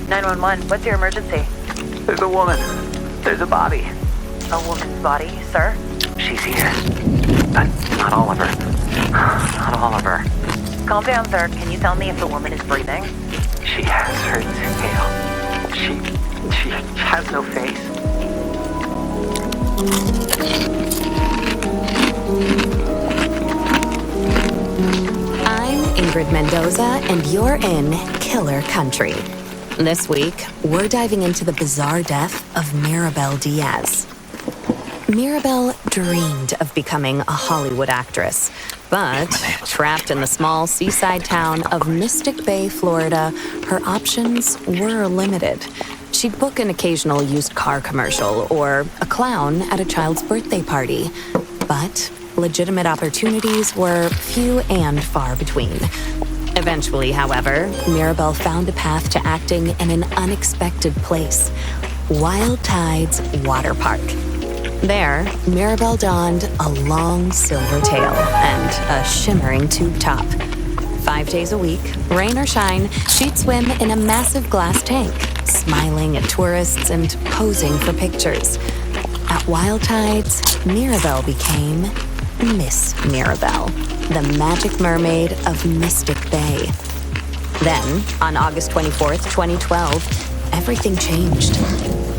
911, what's your emergency? There's a woman. There's a body. A woman's body, sir? She's here. Not all of her. Not all of her. Calm down, sir. Can you tell me if the woman is breathing? She has her tail. She has no face. I'm Ingrid Mendoza, and you're in Killer Country. This week, we're diving into the bizarre death of Maribel Diaz. Maribel dreamed of becoming a Hollywood actress, but trapped in the small seaside town of Mystic Bay, Florida, her options were limited. She'd book an occasional used car commercial or a clown at a child's birthday party, but legitimate opportunities were few and far between. Eventually, however, Maribel found a path to acting in an unexpected place, Wild Tides Water Park. There, Maribel donned a long silver tail and a shimmering tube top. 5 days a week, rain or shine, she'd swim in a massive glass tank, smiling at tourists and posing for pictures. At Wild Tides, Maribel became Miss Maribel, the magic mermaid of Mystic Bay. Then, on August 24th, 2012, everything changed.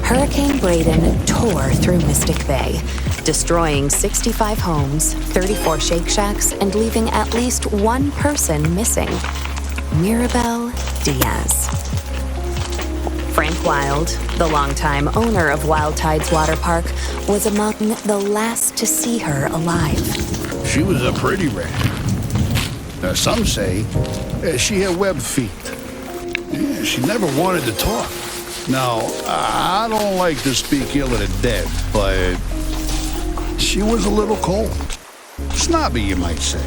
Hurricane Braden tore through Mystic Bay, destroying 65 homes, 34 Shake Shacks, and leaving at least one person missing: Maribel Diaz. Frank Wild, the longtime owner of Wild Tides Water Park, was among the last to see her alive. She was a pretty rat. Now, some say she had webbed feet. Yeah, she never wanted to talk. Now, I don't like to speak ill of the dead, but she was a little cold. Snobby, you might say.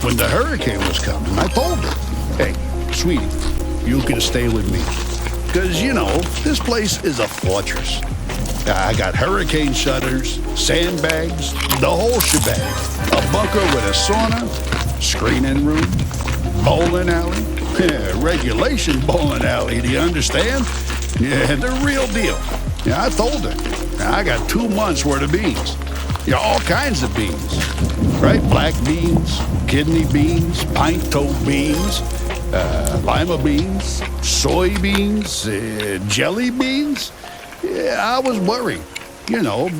When the hurricane was coming, I told her, "Hey, sweetie, you can stay with me. Because, you know, this place is a fortress. I got hurricane shutters, sandbags, the whole shebang. A bunker with a sauna, screening room, bowling alley. Yeah, regulation bowling alley, do you understand? Yeah, the real deal." Yeah, I told her. I got 2 months worth of beans. Yeah, all kinds of beans. Right? Black beans, kidney beans, pint-toe beans, lima beans, soybeans, jelly beans. Yeah, I was worried, you know,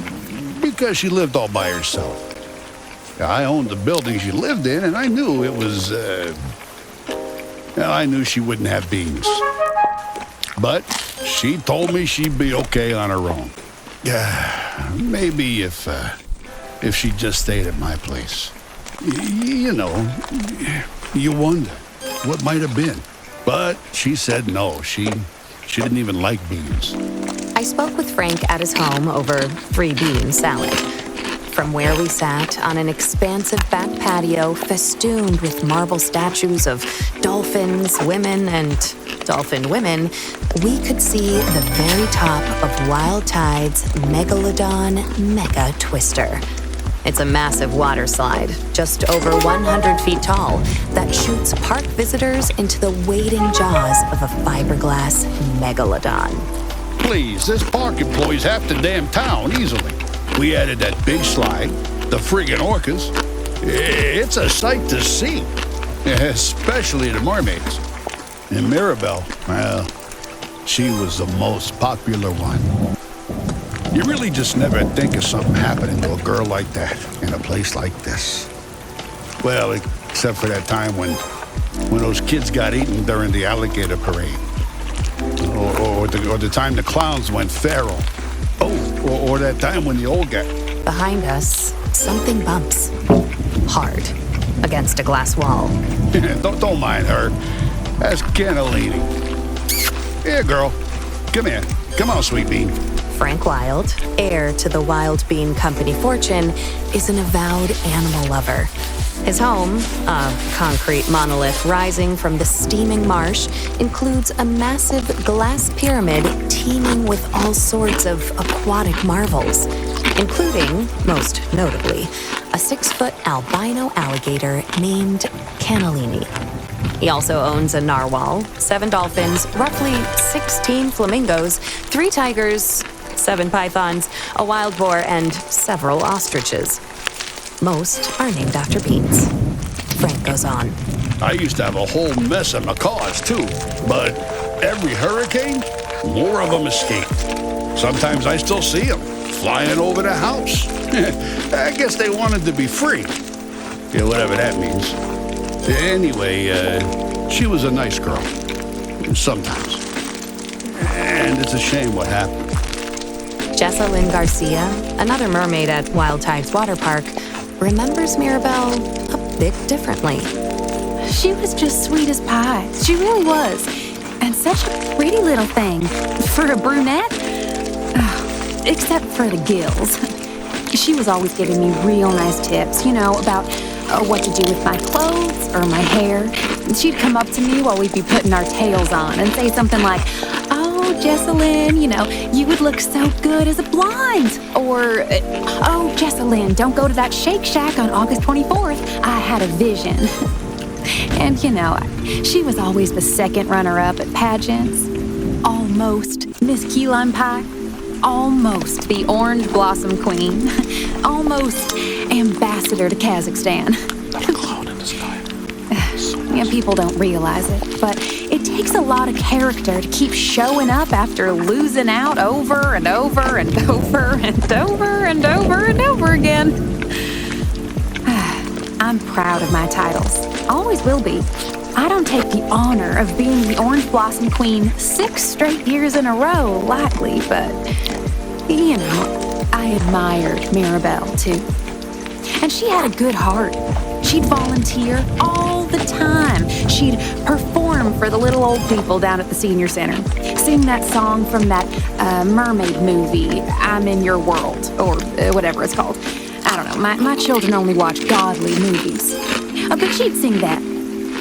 because she lived all by herself. I owned the building she lived in, and I knew it was, I knew she wouldn't have beans. But she told me she'd be okay on her own. Maybe if she just stayed at my place. You know, you wonder what might have been. But she said no, she didn't even like beans. I spoke with Frank at his home over 3-bean salad. From where we sat on an expansive back patio festooned with marble statues of dolphins, women, and dolphin women, we could see the very top of Wild Tide's Megalodon Mega Twister. It's a massive water slide, just over 100 feet tall, that shoots park visitors into the waiting jaws of a fiberglass megalodon. Please, this park employs half the damn town easily. We added that big slide, the friggin' orcas. It's a sight to see, especially the mermaids. And Maribel, well, she was the most popular one. You really just never think of something happening to a girl like that in a place like this. Well, except for that time when those kids got eaten during the alligator parade. Or the time the clowns went feral. Oh, or that time when the old guy... Behind us, something bumps. Hard. Against a glass wall. Don't mind her. That's Cannellini. Here, girl. Come here. Come on, sweet bean. Frank Wild, heir to the Wild Bean Company fortune, is an avowed animal lover. His home, a concrete monolith rising from the steaming marsh, includes a massive glass pyramid teeming with all sorts of aquatic marvels, including, most notably, a 6-foot albino alligator named Cannellini. He also owns a narwhal, 7 dolphins, roughly 16 flamingos, 3 tigers, 7 pythons, a wild boar, and several ostriches. Most are named after Pete's. Frank goes on. I used to have a whole mess of macaws, too. But every hurricane, more of them escape. Sometimes I still see them flying over the house. I guess they wanted to be free. Yeah, whatever that means. Anyway, she was a nice girl. Sometimes. And it's a shame what happened. Jessalyn Garcia, another mermaid at Wild Tides Water Park, remembers Mirabelle a bit differently. She was just sweet as pie. She really was. And such a pretty little thing. For a brunette? Except for the gills. She was always giving me real nice tips, about what to do with my clothes or my hair. She'd come up to me while we'd be putting our tails on and say something like, "Oh, Jessalyn, you would look so good as a blonde." Or, "Oh, Jessalyn, don't go to that Shake Shack on August 24th. I had a vision." And, she was always the second runner-up at pageants. Almost Miss Key Lime Pie. Almost the Orange Blossom Queen. Almost Ambassador to Kazakhstan. Not a cloud in the sky. Yeah, people don't realize it, but it takes a lot of character to keep showing up after losing out over and over and over and over and over and over again. I'm proud of my titles. Always will be. I don't take the honor of being the Orange Blossom Queen 6 straight years in a row lightly, but, I admired Mirabelle, too. And she had a good heart. She'd volunteer all the time. She'd perform for the little old people down at the senior center. Sing that song from that mermaid movie, I'm in Your World, or whatever it's called. I don't know, my children only watch godly movies. But she'd sing that.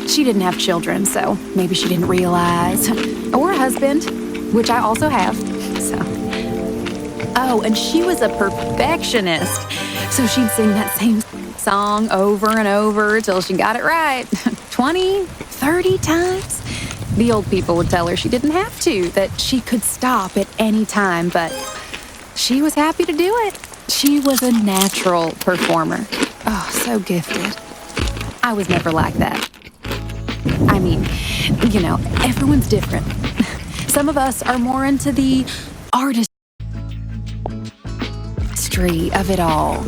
She didn't have children, so maybe she didn't realize. Or a husband, which I also have, so. Oh, and she was a perfectionist. So she'd sing that same song over and over till she got it right. 20, 30 times. The old people would tell her she didn't have to, that she could stop at any time, but she was happy to do it. She was a natural performer. Oh, so gifted. I was never like that. I mean, everyone's different. Some of us are more into the artistry of it all.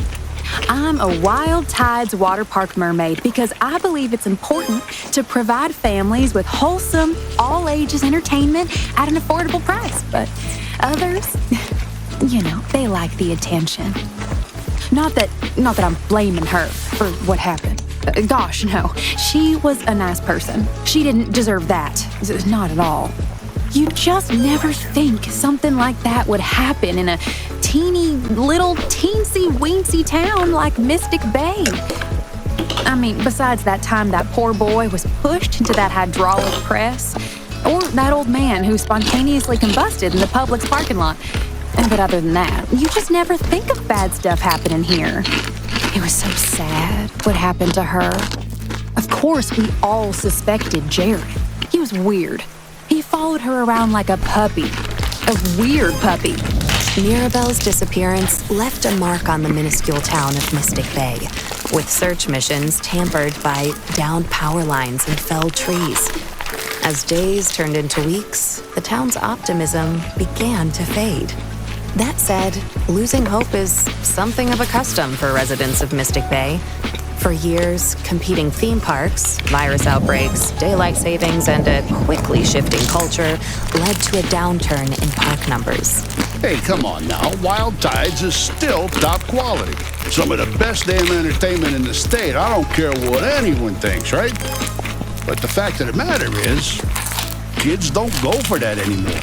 I'm a Wild Tides Water Park mermaid because I believe it's important to provide families with wholesome, all-ages entertainment at an affordable price. But others, they like the attention. Not that I'm blaming her for what happened. Gosh, no. She was a nice person. She didn't deserve that. Not at all. You just never think something like that would happen in a teeny little teensy-weensy town like Mystic Bay. I mean, besides that time that poor boy was pushed into that hydraulic press, or that old man who spontaneously combusted in the Publix parking lot. But other than that, you just never think of bad stuff happening here. It was so sad what happened to her. Of course, we all suspected Jared. He was weird. He followed her around like a puppy. A weird puppy. Mirabelle's disappearance left a mark on the minuscule town of Mystic Bay, with search missions tampered by downed power lines and felled trees. As days turned into weeks, the town's optimism began to fade. That said, losing hope is something of a custom for residents of Mystic Bay. For years, competing theme parks, virus outbreaks, daylight savings, and a quickly shifting culture led to a downturn in park numbers. Hey, come on now. Wild Tides is still top quality. Some of the best damn entertainment in the state. I don't care what anyone thinks, right? But the fact of the matter is, kids don't go for that anymore.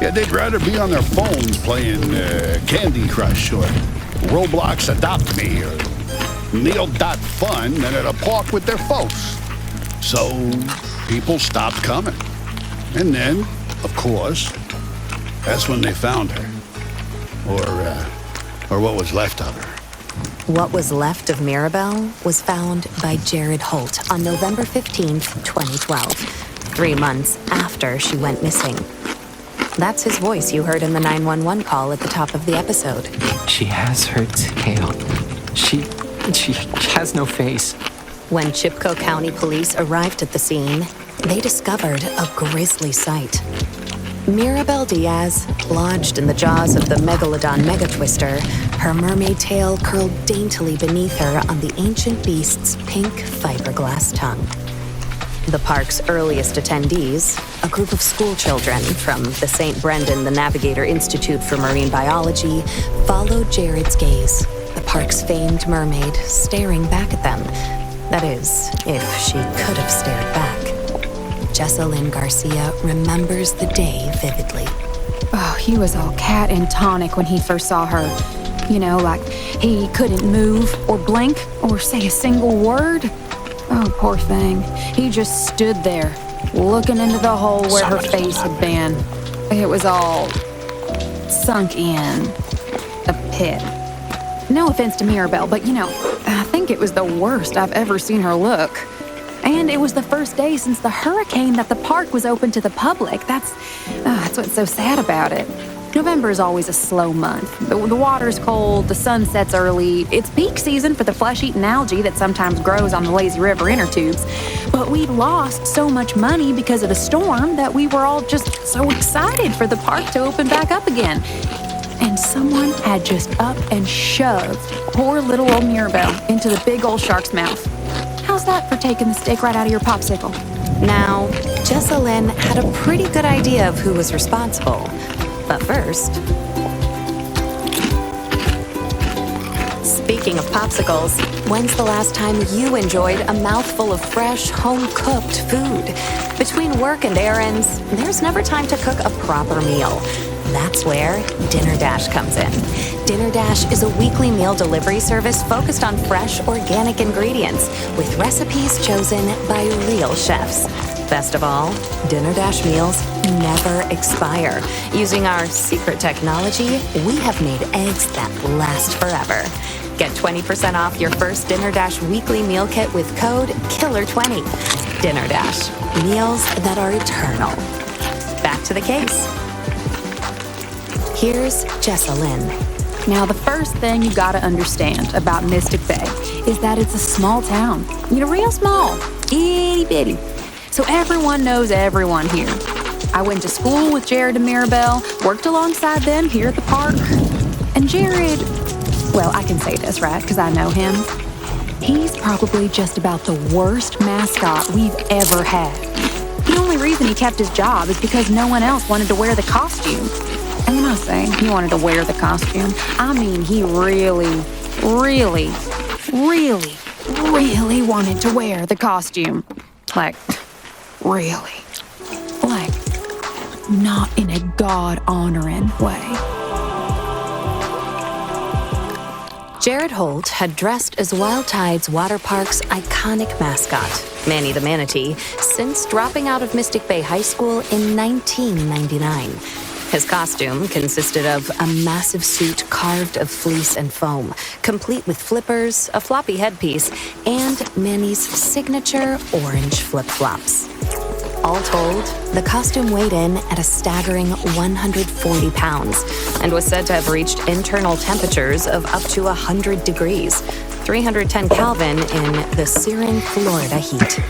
Yeah, they'd rather be on their phones playing Candy Crush or Roblox Adopt Me or Neil.Fun than at a park with their folks. So people stopped coming. And then, of course, that's when they found her. Or what was left of her. What was left of Mirabelle was found by Jared Holt on November 15th, 2012, 3 months after she went missing. That's his voice you heard in the 911 call at the top of the episode. She has her tail. She has no face. When Chipko County Police arrived at the scene, they discovered a grisly sight. Mirabelle Diaz, lodged in the jaws of the Megalodon Megatwister, her mermaid tail curled daintily beneath her on the ancient beast's pink fiberglass tongue. The park's earliest attendees, a group of school children from the St. Brendan the Navigator Institute for Marine Biology, followed Jared's gaze, the park's famed mermaid staring back at them. That is, if she could have stared back. Jessalyn Garcia remembers the day vividly. Oh, he was all cat and tonic when he first saw her. You know, like he couldn't move or blink or say a single word. Oh, poor thing. He just stood there, looking into the hole where her face had been. It was all sunk in. A pit. No offense to Mirabelle, but you know, I think it was the worst I've ever seen her look. And it was the first day since the hurricane that the park was open to the public. That's what's so sad about it. November is always a slow month. The water's cold, the sun sets early. It's peak season for the flesh-eating algae that sometimes grows on the lazy river inner tubes. But we'd lost so much money because of the storm that we were all just so excited for the park to open back up again. And someone had just up and shoved poor little old Mirabelle into the big old shark's mouth. How's that for taking the steak right out of your popsicle? Now, Jessalyn had a pretty good idea of who was responsible. But first... Speaking of popsicles, when's the last time you enjoyed a mouthful of fresh, home-cooked food? Between work and errands, there's never time to cook a proper meal. That's where Dinner Dash comes in. Dinner Dash is a weekly meal delivery service focused on fresh, organic ingredients with recipes chosen by real chefs. Best of all, Dinner Dash meals never expire. Using our secret technology, we have made eggs that last forever. Get 20% off your first Dinner Dash weekly meal kit with code KILLER20. Dinner Dash, meals that are eternal. Back to the case. Here's Jessalyn. Now, the first thing you gotta understand about Mystic Bay is that it's a small town. You know, real small, itty bitty. So everyone knows everyone here. I went to school with Jared and Mirabelle, worked alongside them here at the park. And Jared, well, I can say this, right, because I know him. He's probably just about the worst mascot we've ever had. The only reason he kept his job is because no one else wanted to wear the costume. And when I say he wanted to wear the costume, I mean he really, really, really, really wanted to wear the costume. Like, really. Like, not in a God-honoring way. Jared Holt had dressed as Wild Tide's water park's iconic mascot, Manny the Manatee, since dropping out of Mystic Bay High School in 1999. His costume consisted of a massive suit carved of fleece and foam, complete with flippers, a floppy headpiece, and Manny's signature orange flip-flops. All told, the costume weighed in at a staggering 140 pounds and was said to have reached internal temperatures of up to 100 degrees, 310 Kelvin in the searing Florida heat.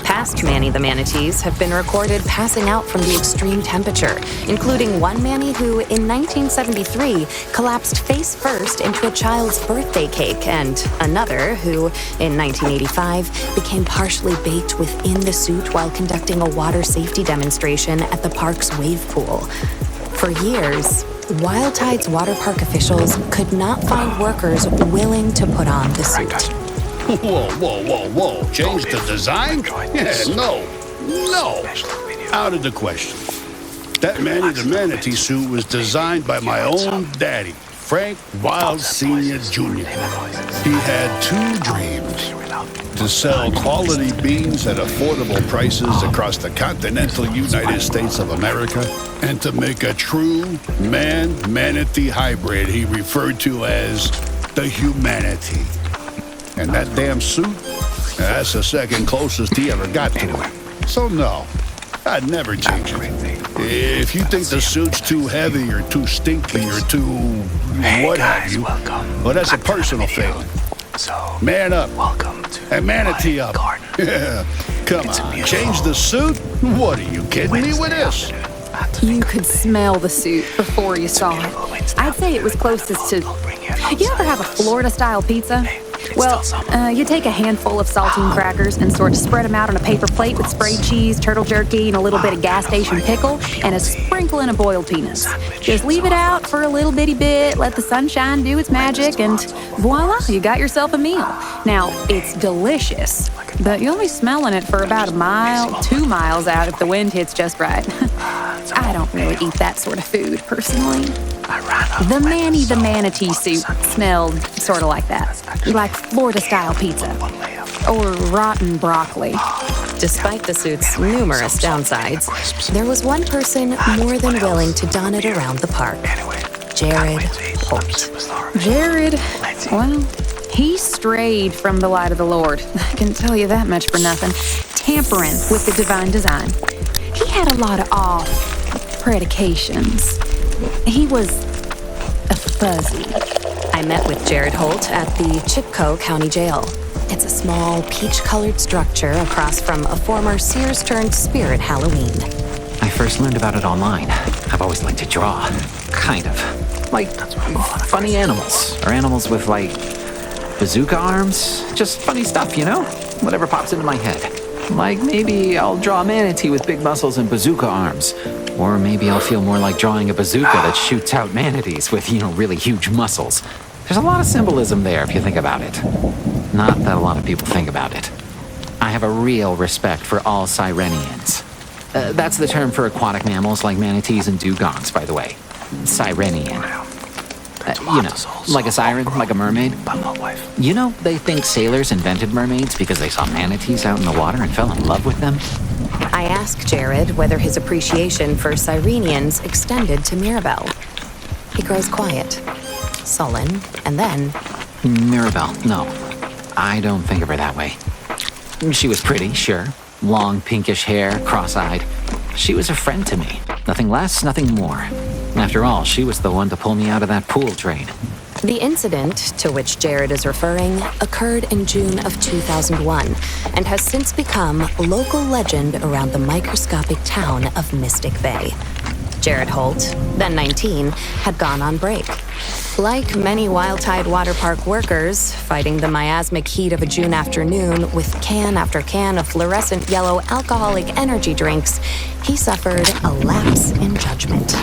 Past Manny the Manatees have been recorded passing out from the extreme temperature, including one Manny who, in 1973, collapsed face first into a child's birthday cake, and another who, in 1985, became partially baked within the suit while conducting a water safety demonstration at the park's wave pool. For years, Wild Tide's water park officials could not find workers willing to put on the suit. Whoa. Change the design? Yeah, no. Out of the question. That Manny the Manatee suit was designed by my own daddy, Frank Wild Sr. Jr. He had two dreams: to sell quality beans at affordable prices across the continental United States of America, and to make a true man-manatee hybrid he referred to as the humanity. And that damn suit, that's the second closest he ever got to it. So no, I'd never change it. If you think the suit's too heavy or too stinky or too what have you, well, that's a personal thing. So, Man up. welcome to And manatee my up. garden. Yeah, come It's a on, beautiful change the suit? What, are you kidding me with this? You could smell the suit before you saw it. I'd say it was closest to. You ever have a Florida-style pizza? Well, you take a handful of saltine crackers and sort of spread them out on a paper plate with sprayed cheese, turtle jerky, and a little bit of gas station pickle, and a sprinkling of boiled peanuts. Just leave it out for a little bitty bit, let the sunshine do its magic, and voila, you got yourself a meal. Now, it's delicious, but you'll be smelling it for about a mile, 2 miles out if the wind hits just right. I don't really eat that sort of food, personally. The Manny the Manatee soup smelled sort of like that. Like Florida-style pizza. Or rotten broccoli. Despite the suit's numerous downsides, there was one person more than willing to don it around the park. Jared Holt. Jared, well, he strayed from the light of the Lord. I can tell you that much for nothing. Tampering with the divine design. He had a lot of off predications. He was a fuzzy. I met with Jared Holt at the Chipko County Jail. It's a small, peach-colored structure across from a former Sears-turned-Spirit Halloween. I first learned about it online. I've always liked to draw. Kind of. Like funny animals. Or animals with, like, bazooka arms. Just funny stuff, you know? Whatever pops into my head. Like maybe I'll draw a manatee with big muscles and bazooka arms. Or maybe I'll feel more like drawing a bazooka that shoots out manatees with, really huge muscles. There's a lot of symbolism there if you think about it. Not that a lot of people think about it. I have a real respect for all sirenians. That's the term for aquatic mammals like manatees and dugongs, by the way. Sirenian. Like a siren, like a mermaid. They think sailors invented mermaids because they saw manatees out in the water and fell in love with them? I asked Jared whether his appreciation for Sirenians extended to Mirabelle. He grows quiet, sullen, and then... Mirabelle, no. I don't think of her that way. She was pretty, sure. Long, pinkish hair, cross-eyed. She was a friend to me. Nothing less, nothing more. After all, she was the one to pull me out of that pool train. The incident to which Jared is referring occurred in June of 2001 and has since become local legend around the microscopic town of Mystic Bay. Jared Holt, then 19, had gone on break. Like many Wild Tide Water Park workers, fighting the miasmic heat of a June afternoon with can after can of fluorescent yellow alcoholic energy drinks, he suffered a lapse in judgment.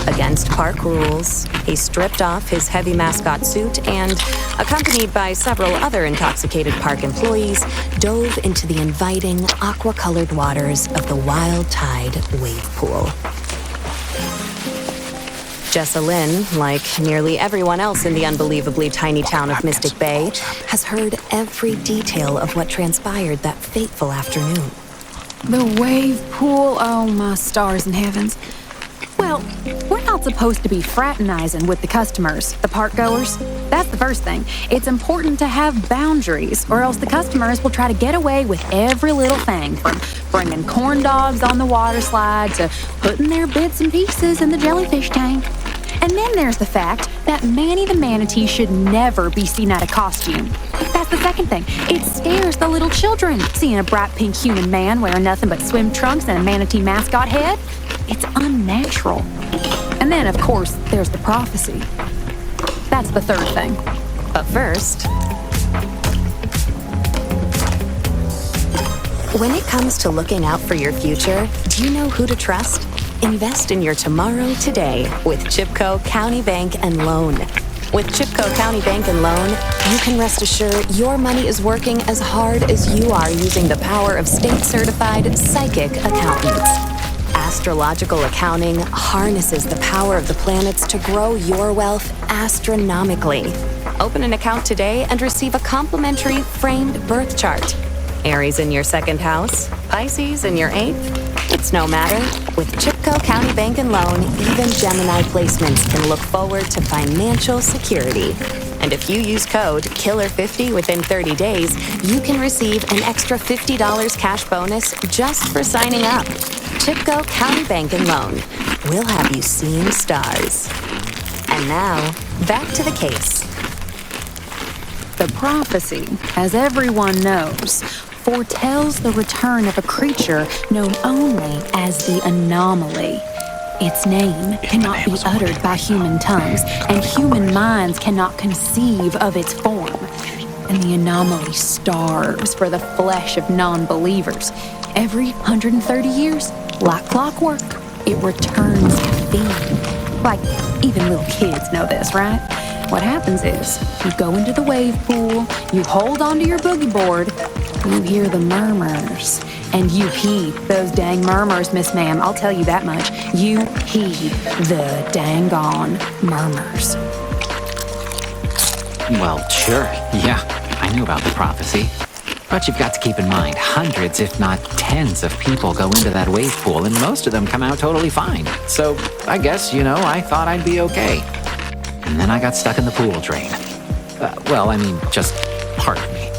Against park rules, he stripped off his heavy mascot suit and, accompanied by several other intoxicated park employees, dove into the inviting aqua-colored waters of the Wild Tide wave pool. Jessa Lynn, like nearly everyone else in the unbelievably tiny town of Mystic Bay, has heard every detail of what transpired that fateful afternoon. The wave pool, oh my stars and heavens. Well, we're not supposed to be fraternizing with the customers, the park goers. That's the first thing. It's important to have boundaries, or else the customers will try to get away with every little thing, from bringing corn dogs on the water slide to putting their bits and pieces in the jellyfish tank. And then there's the fact that Manny the Manatee should never be seen out of costume. That's the second thing. It scares the little children, seeing a bright pink human man wearing nothing but swim trunks and a manatee mascot head. It's unnatural. And then, of course, there's the prophecy. That's the third thing. But first, when it comes to looking out for your future, do you know who to trust? Invest in your tomorrow today with Chipko County Bank and Loan. With Chipko County Bank and Loan, you can rest assured your money is working as hard as you are using the power of state-certified psychic accountants. Astrological accounting harnesses the power of the planets to grow your wealth astronomically. Open an account today and receive a complimentary framed birth chart. Aries in your second house, Pisces in your eighth. It's no matter. With Chipko County Bank and Loan, even Gemini placements can look forward to financial security. And if you use code KILLER50 within 30 days, you can receive an extra $50 cash bonus just for signing up. Chipco County Bank and Loan. We'll have you seeing stars. And now, back to the case. The prophecy, as everyone knows, foretells the return of a creature known only as the anomaly. Its name cannot be uttered by human tongues, and human minds cannot conceive of its form. And the anomaly starves for the flesh of non-believers. Every 130 years, like clockwork, it returns to feed. Like, even little kids know this, right? What happens is, you go into the wave pool, you hold onto your boogie board, you hear the murmurs, and you heed those dang murmurs, Miss Ma'am. I'll tell you that much. You heed the dang on murmurs. Well, sure, yeah, I knew about the prophecy. But you've got to keep in mind, hundreds, if not tens of people go into that wave pool, and most of them come out totally fine. So, I guess, I thought I'd be okay. And then I got stuck in the pool drain. Just part of me.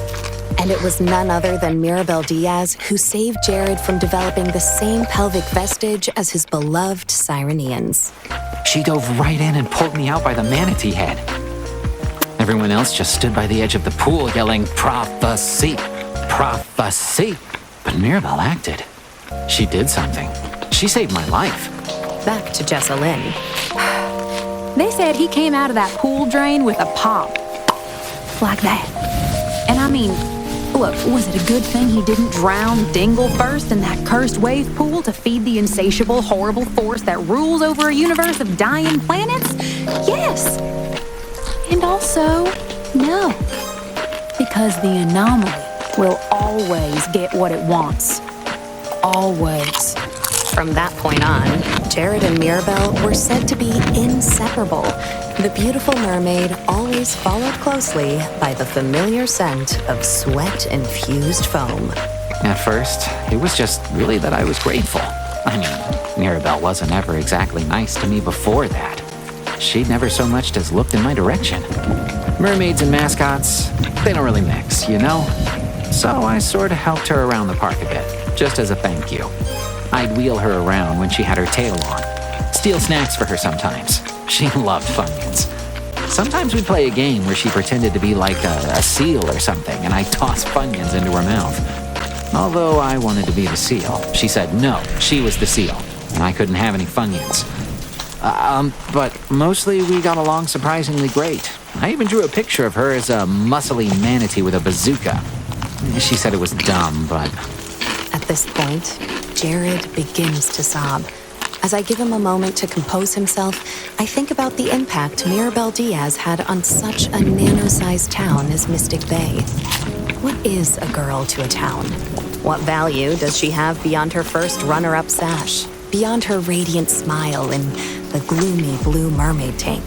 And it was none other than Mirabel Diaz who saved Jared from developing the same pelvic vestige as his beloved Sirenians. She dove right in and pulled me out by the manatee head. Everyone else just stood by the edge of the pool yelling, "Prophecy! Prophecy!" But Mirabel acted. She did something. She saved my life. Back to Jessalyn. They said he came out of that pool drain with a pop. Like that. And I mean, look, was it a good thing he didn't drown Dingle first in that cursed wave pool to feed the insatiable, horrible force that rules over a universe of dying planets? Yes. And also, no. Because the anomaly will always get what it wants. Always. From that point on, Jared and Mirabel were said to be inseparable. The beautiful mermaid always followed closely by the familiar scent of sweat-infused foam. At first, it was just really that I was grateful. I mean, Mirabel wasn't ever exactly nice to me before that. She'd never so much as looked in my direction. Mermaids and mascots, they don't really mix, So I sort of helped her around the park a bit, just as a thank you. I'd wheel her around when she had her tail on. Steal snacks for her sometimes. She loved Funyuns. Sometimes we'd play a game where she pretended to be like a seal or something, and I'd toss Funyuns into her mouth. Although I wanted to be the seal, she said no, she was the seal, and I couldn't have any Funyuns. But mostly we got along surprisingly great. I even drew a picture of her as a muscly manatee with a bazooka. She said it was dumb, but... At this point, Jared begins to sob. As I give him a moment to compose himself, I think about the impact Mirabel Diaz had on such a nano-sized town as Mystic Bay. What is a girl to a town? What value does she have beyond her first runner-up sash? Beyond her radiant smile in the gloomy blue mermaid tank?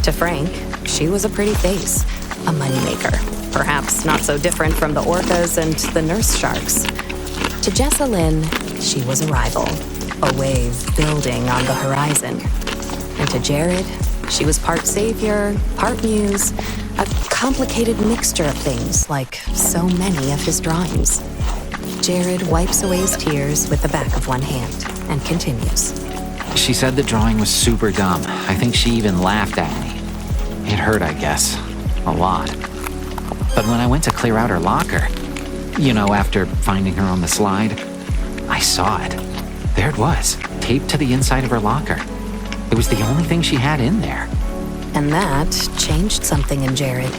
To Frank, she was a pretty face, a moneymaker. Perhaps not so different from the orcas and the nurse sharks. To Jessalyn, she was a rival, a wave building on the horizon. And to Jared, she was part savior, part muse, a complicated mixture of things like so many of his drawings. Jared wipes away his tears with the back of one hand and continues. She said the drawing was super dumb. I think she even laughed at me. It hurt, I guess. A lot. But when I went to clear out her locker, after finding her on the slide, I saw it. There it was, taped to the inside of her locker. It was the only thing she had in there. And that changed something in Jared.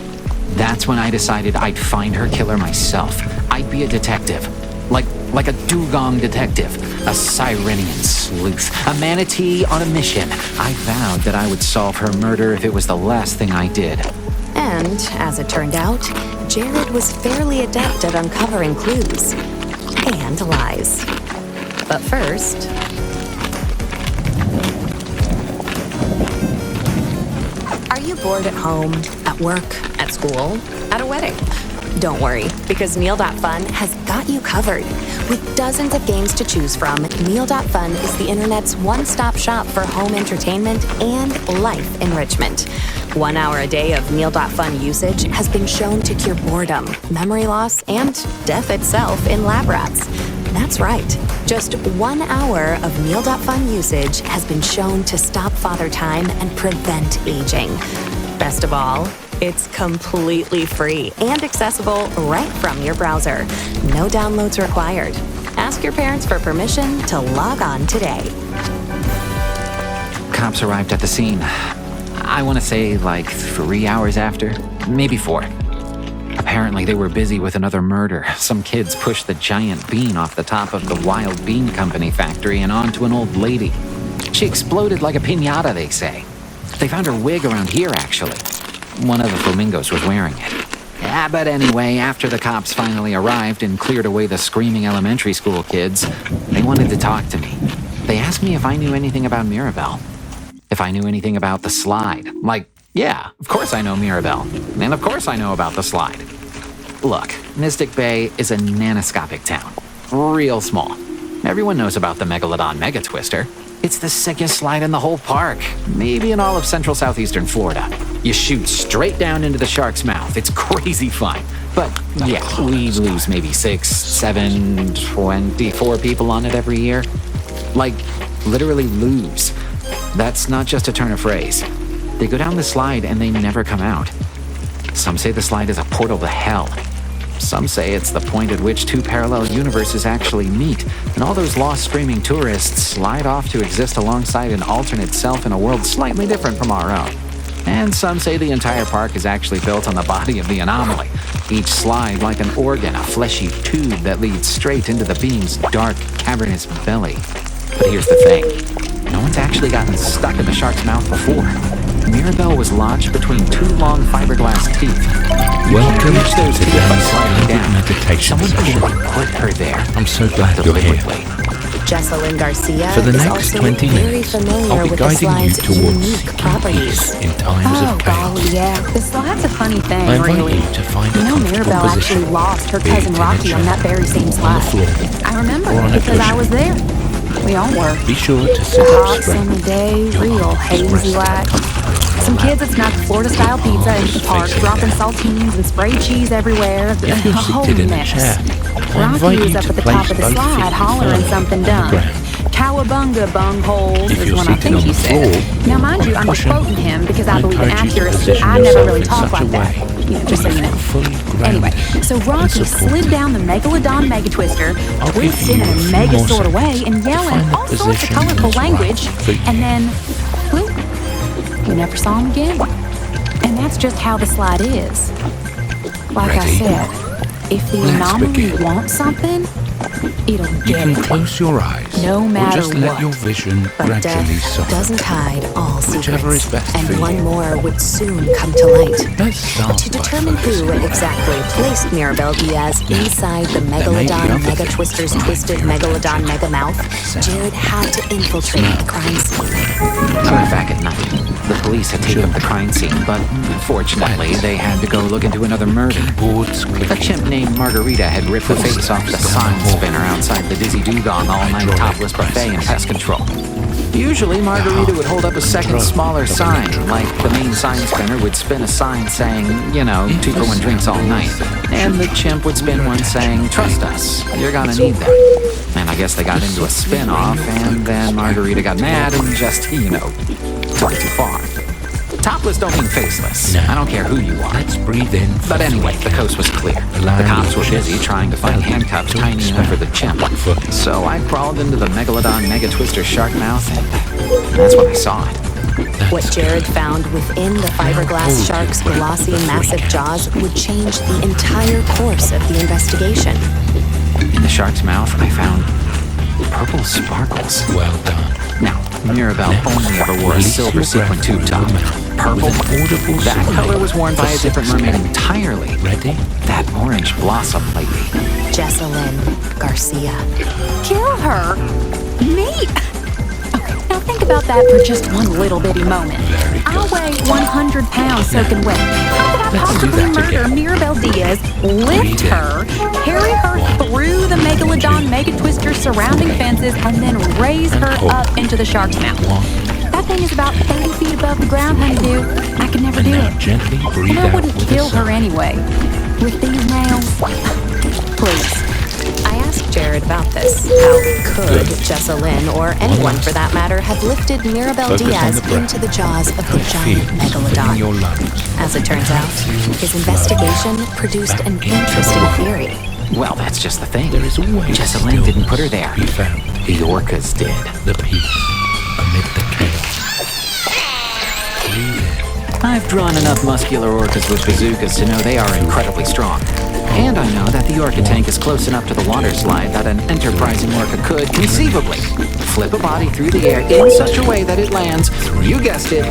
That's when I decided I'd find her killer myself. I'd be a detective. Like a dugong detective. A Sirenian sleuth. A manatee on a mission. I vowed that I would solve her murder if it was the last thing I did. And, as it turned out, Jared was fairly adept at uncovering clues. And lies. But first... Are you bored at home, at work, at school, at a wedding? Don't worry, because Meal.Fun has got you covered. With dozens of games to choose from, Meal.fun is the internet's one-stop shop for home entertainment and life enrichment. 1 hour a day of Meal.fun usage has been shown to cure boredom, memory loss, and death itself in lab rats. That's right. Just 1 hour of Meal.fun usage has been shown to stop father time and prevent aging. Best of all, it's completely free and accessible right from your browser. No downloads required. Ask your parents for permission to log on today. Cops arrived at the scene. I want to say like 3 hours after, maybe 4. Apparently they were busy with another murder. Some kids pushed the giant bean off the top of the Wild Bean Company factory and onto an old lady. She exploded like a piñata, they say. They found her wig around here, actually. One of the flamingos was wearing it. Yeah, but anyway, after the cops finally arrived and cleared away the screaming elementary school kids, they wanted to talk to me. They asked me if I knew anything about Mirabelle. If I knew anything about the slide. Like, yeah, of course I know Mirabelle. And of course I know about the slide. Look, Mystic Bay is a nanoscopic town. Real small. Everyone knows about the Megalodon Mega Twister. It's the sickest slide in the whole park. Maybe in all of central southeastern Florida. You shoot straight down into the shark's mouth. It's crazy fun. But yeah, we lose maybe 6, 7, 24 people on it every year. Like, literally lose. That's not just a turn of phrase. They go down the slide and they never come out. Some say the slide is a portal to hell. Some say it's the point at which 2 parallel universes actually meet, and all those lost streaming tourists slide off to exist alongside an alternate self in a world slightly different from our own. And some say the entire park is actually built on the body of the anomaly, each slide like an organ, a fleshy tube that leads straight into the being's dark, cavernous belly. But here's the thing. No one's actually gotten stuck in the shark's mouth before. Mirabelle was lodged between 2 long fiberglass teeth. Welcome Reach those to teeth by the sliding down. meditation Someone session. put her there. I'm so glad you're here. Deliberately. Jessalyn Garcia For the is next also 20 very minutes, familiar I'll be with the guiding you slide's towards unique properties. peace in times Oh, of chaos. golly, yeah. The slide's a funny thing, I invite really. you to find a You know, comfortable Mirabelle position, actually lost her be it cousin in a Rocky on chair, that very same on the slide. floor, I remember or on a because I cushion. was there. We all were. Be sure to sit A up hot straight. summer day, Your real arms hazy resting like. comfortably on Some your kids lap. had snuck Florida-style pizza into the park, Facing dropping down. saltines and spray cheese everywhere. If A you're whole seated in a mess. chair, I invite Rocky you was up to at the place top of the both slide feet hollering firmly something on the dumb. ground. Cowabunga bungholes If is you're what I seated think on he the said. floor, Now, mind you, or I'm cushion, quoting him because I believe in encourage you to accuracy. position I never yourself really in talk such a like that. way Just so that you know. feel fully grounded Anyway, so Rocky and supported. slid down the Megalodon Mega Twister, I'll went give you in a a few mega more sort of way seconds and to yelling find the all sorts of position colorful that's right language, for you. and then, whoop, we never saw him again. And that's just how the slide is. Like I Ready? said, if the Let's anomaly begin. wants something, it'll You get can it. close your eyes, No or matter just let what. your vision But gradually death soften. doesn't hide all Whichever secrets, is best for and you. one more would soon come to light. Let's start To by determine focusing who on exactly placed Mirabelle Diaz inside the may be Megalodon other Mega things Twister's behind twisted Mirabelle. Megalodon Mega Mouth, Jared had to infiltrate the crime scene. I went back at night. The police had taken up the crime scene, but fortunately, they had to go look into another murder. Boards A clicking. chimp named Margarita had ripped the face off the sign spinner outside the Dizzy Dugong all-night topless buffet in pest control. Usually, Margarita would hold up a second smaller sign, like the main sign spinner would spin a sign saying, 2-for-1 drinks all night. And the chimp would spin one saying, trust us, you're gonna need them. And I guess they got into a spin-off, and then Margarita got mad and just, took it too far. Topless don't mean faceless. No. I don't care who you are. Let's breathe in. But anyway, the coast was clear. The cops were busy trying to find handcuffs tiny enough for the chimp. So I crawled into the Megalodon Mega Twister shark mouth, and that's when I saw it. What Jared found within the fiberglass shark's glossy, massive jaws would change the entire course of the investigation. In the shark's mouth, I found purple sparkles. Well done. Now, Mirabelle only ever wore a Release silver your sequin breath tube through top. your mouth Purple? with an audible That sigh color was worn by for a different 6 mermaid minutes. entirely. Ready? That orange blossom lady. Jessalyn Garcia. Kill her? Me? Okay, now think about that for just one little bitty moment. I weigh 100 pounds soaking wet. How could I Let's do possibly that murder together. Mirabelle Diaz, lift Breathe in. her, carry her through the megalodon mega twister surrounding fences, and then raise her up into the shark's mouth? That thing is about 30 feet above the ground, honeydew. I could never do Now it. gently breathe And I out wouldn't with kill a her sigh. anyway. With these nails. Please. I asked Jared about this. How could Jessalyn, or anyone for that matter, have lifted Mirabelle Focus on Diaz the breath. into the jaws of the Feel giant filling your megalodon? lungs. As it turns out, his investigation produced an interesting theory. Well, that's just the thing. There is always Jessalyn didn't put her there. stillness to be found. The orcas did. The peace amid the chaos. Breathe in. I've drawn enough muscular orcas with bazookas to know they are incredibly strong. And I know that the orca tank is close enough to the water slide that an enterprising orca could, conceivably, flip a body through the air in such a way that it lands, you guessed it,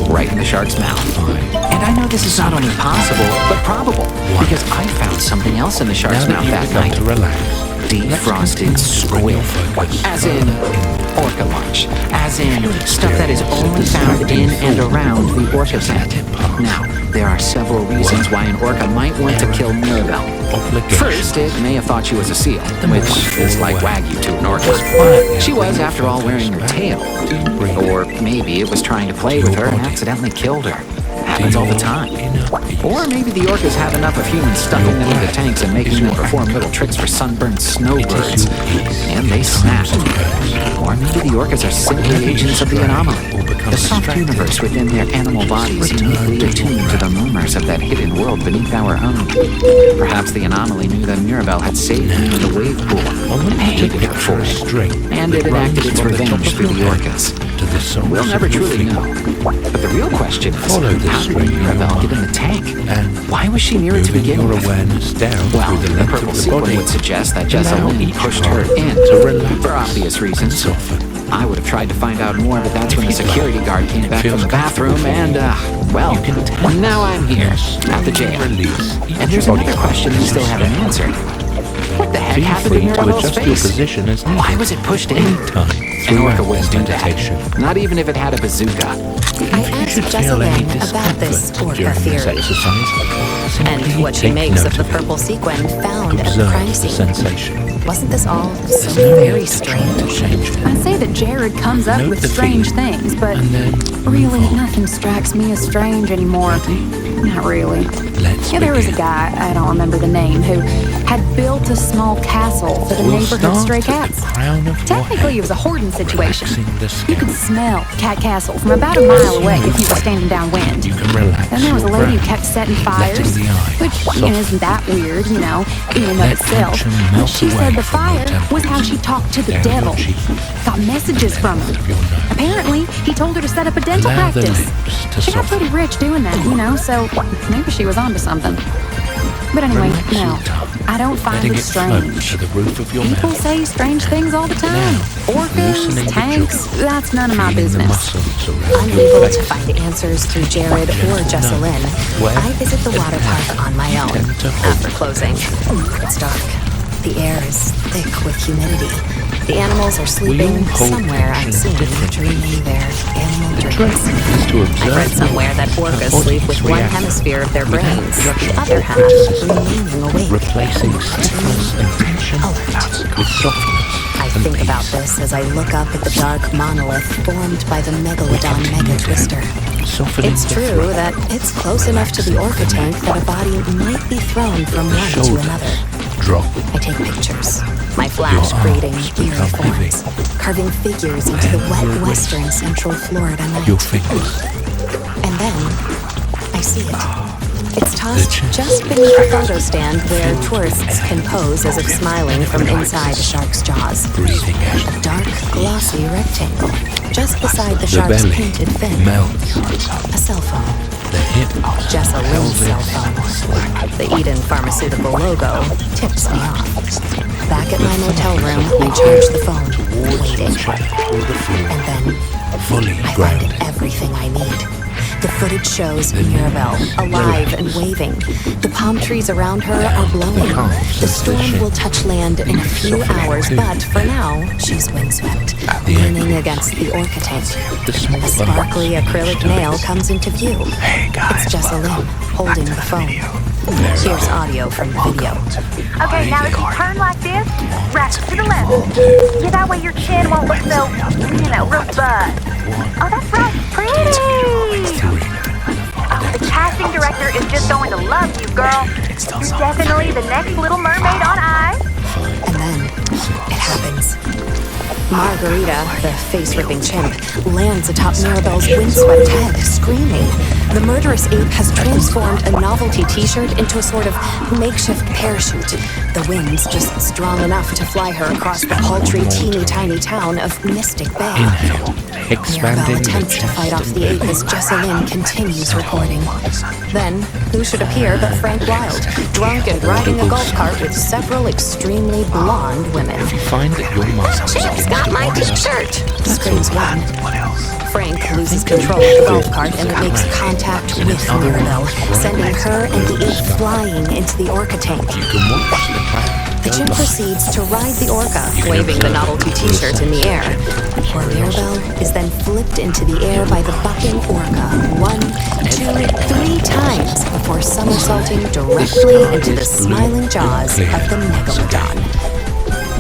right in the shark's mouth. And I know this is not only possible, but probable, because I found something else in the Now shark's that mouth you've that begun night. to relax, Defrosted squid, as in orca lunch, as in stuff that is only found in and around the orca tank. Now, there are several reasons why an orca might want to kill Mirabelle. First, it may have thought she was a seal, which is like Wagyu to an orca. She was, after all, wearing her tail. Or maybe it was trying to play with her and accidentally killed her. Happens all the time. Or maybe the orcas have enough of humans stuffing them into tanks and making them perform little tricks for sunburned snowbirds, and they snapped. Or maybe the orcas are simply agents of the anomaly, the soft universe within their animal bodies uniquely attuned to the murmurs of that hidden world beneath our own. Perhaps the anomaly knew that Mirabelle had saved me in the wave pool, paid her for it, and it enacted its revenge through the orcas. We'll never truly know. But the real question is, Follow this how did string Mirabelle get in the tank? and Why was she near it to moving begin your with? awareness down Well, through the the length purple of the sequin body. would suggest that Allow Jessalyn each pushed her part in, to relax for obvious and reasons. soften. I would have tried to find out more, but that's when the security guard came back from feels the bathroom and, well, You can tell now I'm here, at the jail. Release each And there's body another part question that still haven't answered. What the heck Feel happened to free to Mirabelle's adjust your face? position as needed. Why was it pushed in? Anytime An orca throughout wouldn't this do meditation. that. Not even if it had a bazooka. I If you asked should feel any Jessalyn about this discomfort orca during this theory exercise, and simply what she take makes of note the purple sequin found at the Observe crime the scene. sensation. Wasn't this all so There's no very need to try to strange? change it. I say that Jared comes up Note with the strange feeling, things, but and then really move on. nothing strikes me as strange anymore. Not really. Let's Yeah, there was a begin. guy, I don't remember the name, who had built a small castle for the We'll neighborhood start stray at the cats. crown of your Technically, it head, was a hoarding situation. relaxing the You could scalp. smell Cat Castle from about a mile away if you were standing downwind. You can relax Then there was a your lady who brow, kept setting fires, letting the eye which soften. isn't that weird, in and Let of itself. tension But melt she away said the from your fire was how she temples, talked to the down your devil. cheeks, Got messages from him. of your nose. Apparently, he told her to set up a dental Allow the practice. lips to She got soften. pretty rich doing that, so maybe she was onto something. But anyway, Relax no, your tongue, I don't find letting it it float strange. to the roof of your People mouth. say strange things all the time. Now, loosening Orcas, the tanks, jaw, that's none of my feeling the business. muscles around your Unable to face. find answers through Jared or Jessalyn, Where I visit the water park on my own tend to hold after closing. It's dark. The air is thick with humidity. The animals are sleeping hold somewhere tension unseen, differently. dreaming their animal The trick dreams. is to I've read observe somewhere that orcas the sleep with body's one reaction hemisphere of their without brains, the judgment other or half criticism, remaining awake. replacing stiffness and tension Alert. with softness I and think about peace. this as I look up at the dark monolith formed by the megalodon mega twister. Softening It's the true throat, that it's close enough to the orca tank that a body might be thrown from one to shoulders another. drop. I take pictures. My flash Your creating arms eerie become heavy. forms, carving figures into the And wet your wrist. western central Florida night. Your fingers. And then I see it. It's The tossed chest. just beneath the photo stand where tourists can pose as if smiling from inside a shark's jaws. Breathing out. A dark, glossy rectangle just beside the The shark's belly painted fin. melts. A cell phone. The hip. Jessalyn's cell phone. The Eden Pharmaceutical logo tips me off. Back at my motel room, I charge the phone, waiting. Chair or the floor. And then Fully I find grounded. everything I need. The footage shows Mirabelle alive and waving. The palm trees around her are blowing. The storm will touch land in a few hours, but for now, she's windswept, leaning against the orca tank. A sparkly acrylic nail comes into view. Hey guys, It's Jessalyn holding the phone. Here's audio from the video. Okay, now if you turn like this, right to the left. Yeah, that way your chin won't look so, robust. Oh, that's right, pretty. The casting director is just going to love you, girl. You're definitely the next Little Mermaid on ice. And then it happens. Margarita, the face-ripping chimp, lands atop Mirabelle's windswept head, screaming. The murderous ape has transformed a novelty t-shirt into a sort of makeshift parachute. The wind's just strong enough to fly her across the paltry, teeny-tiny town of Mystic Bay. Inhale, Mirabelle expanding the attempts to chest fight off of the ape as Jessalyn continues recording. Then, who should appear but Frank Wilde, drunk and riding a golf cart with several extremely blonde women. If you find that your muscles Chimp's begin got to my rise up, t-shirt! that's Screams all right. one. What else? Frank loses control of the golf cart and it makes contact with Mirabelle, sending her and the ape flying into the orca tank. You can watch the cloud The go chimp by. proceeds to ride the orca, waving the novelty t-shirt in the air. Poor Mirabelle is then flipped into the air by the bucking orca 1, 2, 3 times before somersaulting directly into the smiling jaws of the megalodon.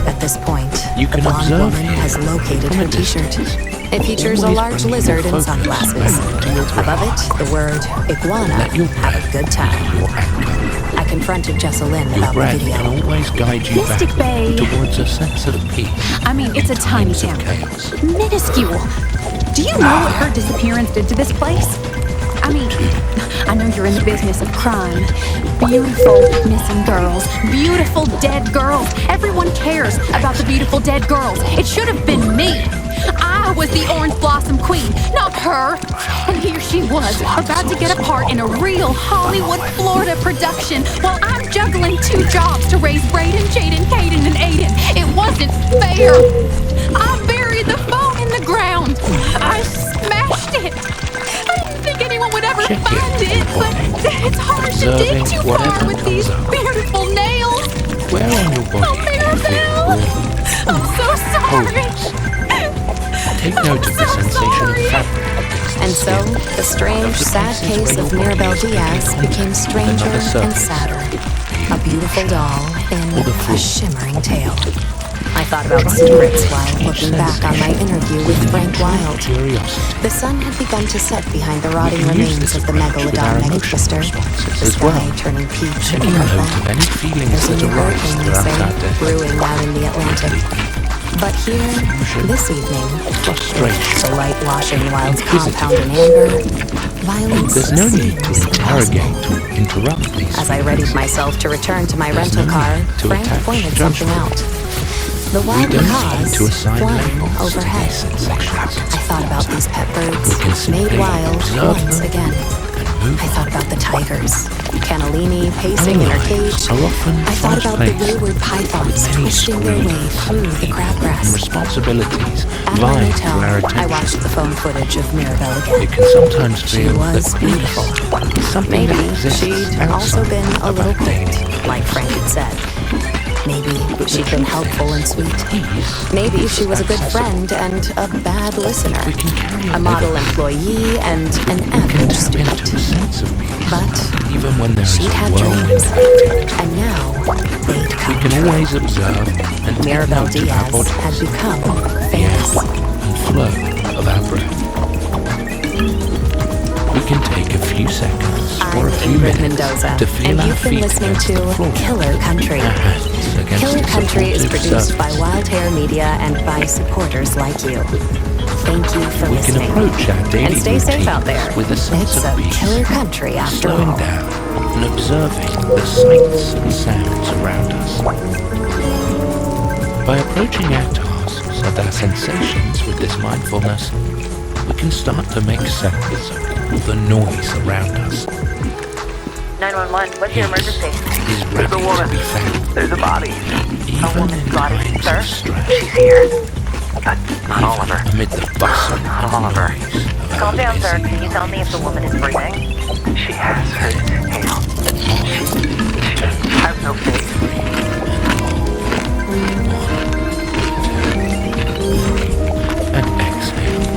At this point, You the can blonde observe woman here has located from a her t-shirt. distance. It features a Always large bring lizard your in focus sunglasses. back to your Above breath. it, the word iguana. Let your Have a breath good time. be your anchor. I confronted Jessalyn Your about the breath video. can always guide you Mystic back Bay. towards a sense of peace. I mean, it's a in tiny times of town. chaos. Minuscule. Do you know what her disappearance did to this place? I mean, I know you're in the business of crime. Beautiful missing girls. Beautiful dead girls. Everyone cares about the beautiful dead girls. It should have been me. I was the Orange Blossom Queen, not her. And here she was, about to get a part in a real Hollywood, Florida production while I'm juggling 2 jobs to raise Brayden, Jaden, Caden, and Aiden. It wasn't fair. I buried the phone in the ground. I smashed it. I didn't think anyone would ever Check find it. it, but it's hard to dig Observing too far whatever with these comes up. beautiful nails. Where on your Oh, body do you Mirabelle, feel I'm so sorry. Take note of the so sensation sorry. of fabric. And so, the strange, sad case of Mirabelle Diaz became stranger and sadder. A beautiful doll in a shimmering tale. I thought about secrets while looking back on my interview with Frank Wilde. Curiosity. The sun had begun to set behind the rotting remains of the megalodon megatwister. The sky turning peach and Take note of purple. any feelings There's a that new arise hurricane, they throughout say, our day. brewing out in the Atlantic. But here, this evening, Frustration. the light washing Wilde's compound in anger, violence There's no need to seems interrogate impossible. or interrupt these. As I readied myself to return to my There's rental no car, need to Frank attach pointed judgment. something out. The wild We don't need to macaws assign flying labels to overhead. these sensations. I thought about these pet birds, We can simply made wild observe once them again. and move I thought about the tigers, Cannellini pacing in her cage. Are often I thought about the fast-paced, wayward pythons with many twisting their way screens, through the and crabgrass. responsibilities At my vying for hotel, our I attention. watched the phone footage of Mirabelle It again. can sometimes She feel was that beautiful. peace is something Maybe that exists she'd also outside been a of little our daily cold, like Frank had said. Maybe she'd been helpful and sweet. peace. Maybe she was a good friend and a bad listener. We can carry A model employee and an average tap into a student. sense of peace, But even when there is she'd a had whirlwind dreams. activity. And now they'd We come can true. always observe and take Mirabelle note of our Diaz bodies, had become the famous. ebb and flow of our breath. We can take a few seconds I'm or a few Ingrid minutes Mendoza, to feel and our you've been feet listening against to the floor, Killer Country. our hands against Killer the Country is supportive produced surface. by Wild Hair Media and by supporters like you. Thank you for We can listening. approach our daily And stay safe routine out there. with a sense It's of a peace, killer country after slowing all. down and observing the sights and sounds around us. By approaching our tasks and our sensations with this mindfulness, we can start to make sense of all the noise around us. 911, what's your emergency? Is ready to be found, There's a body. even woman's in body, times sir. of stress. She's here. Not all of her. Amid the bustle Not all of her. and noise of Calm our down, sir. busy Can you you tell me if the woman is breathing? She has her inhale. She has no face. And exhale.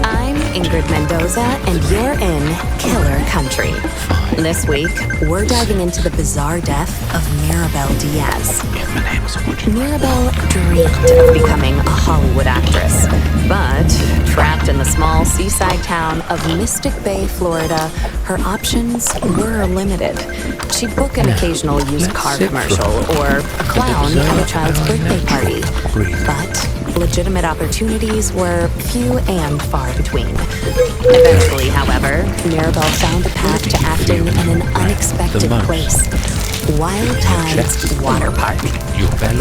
I'm Ingrid Mendoza, and you're in Killer Country. This week, we're diving into the bizarre death of Mirabel Diaz. Mirabel dreamed of becoming a Hollywood actress, but trapped in the small seaside town of Mystic Bay, Florida, her options were limited. She'd book an occasional used car commercial or a clown at a child's birthday party, but legitimate opportunities were few and far between. Eventually, however, Mirabel found a path to acting in an unexpected place. Wild Tides Water Park.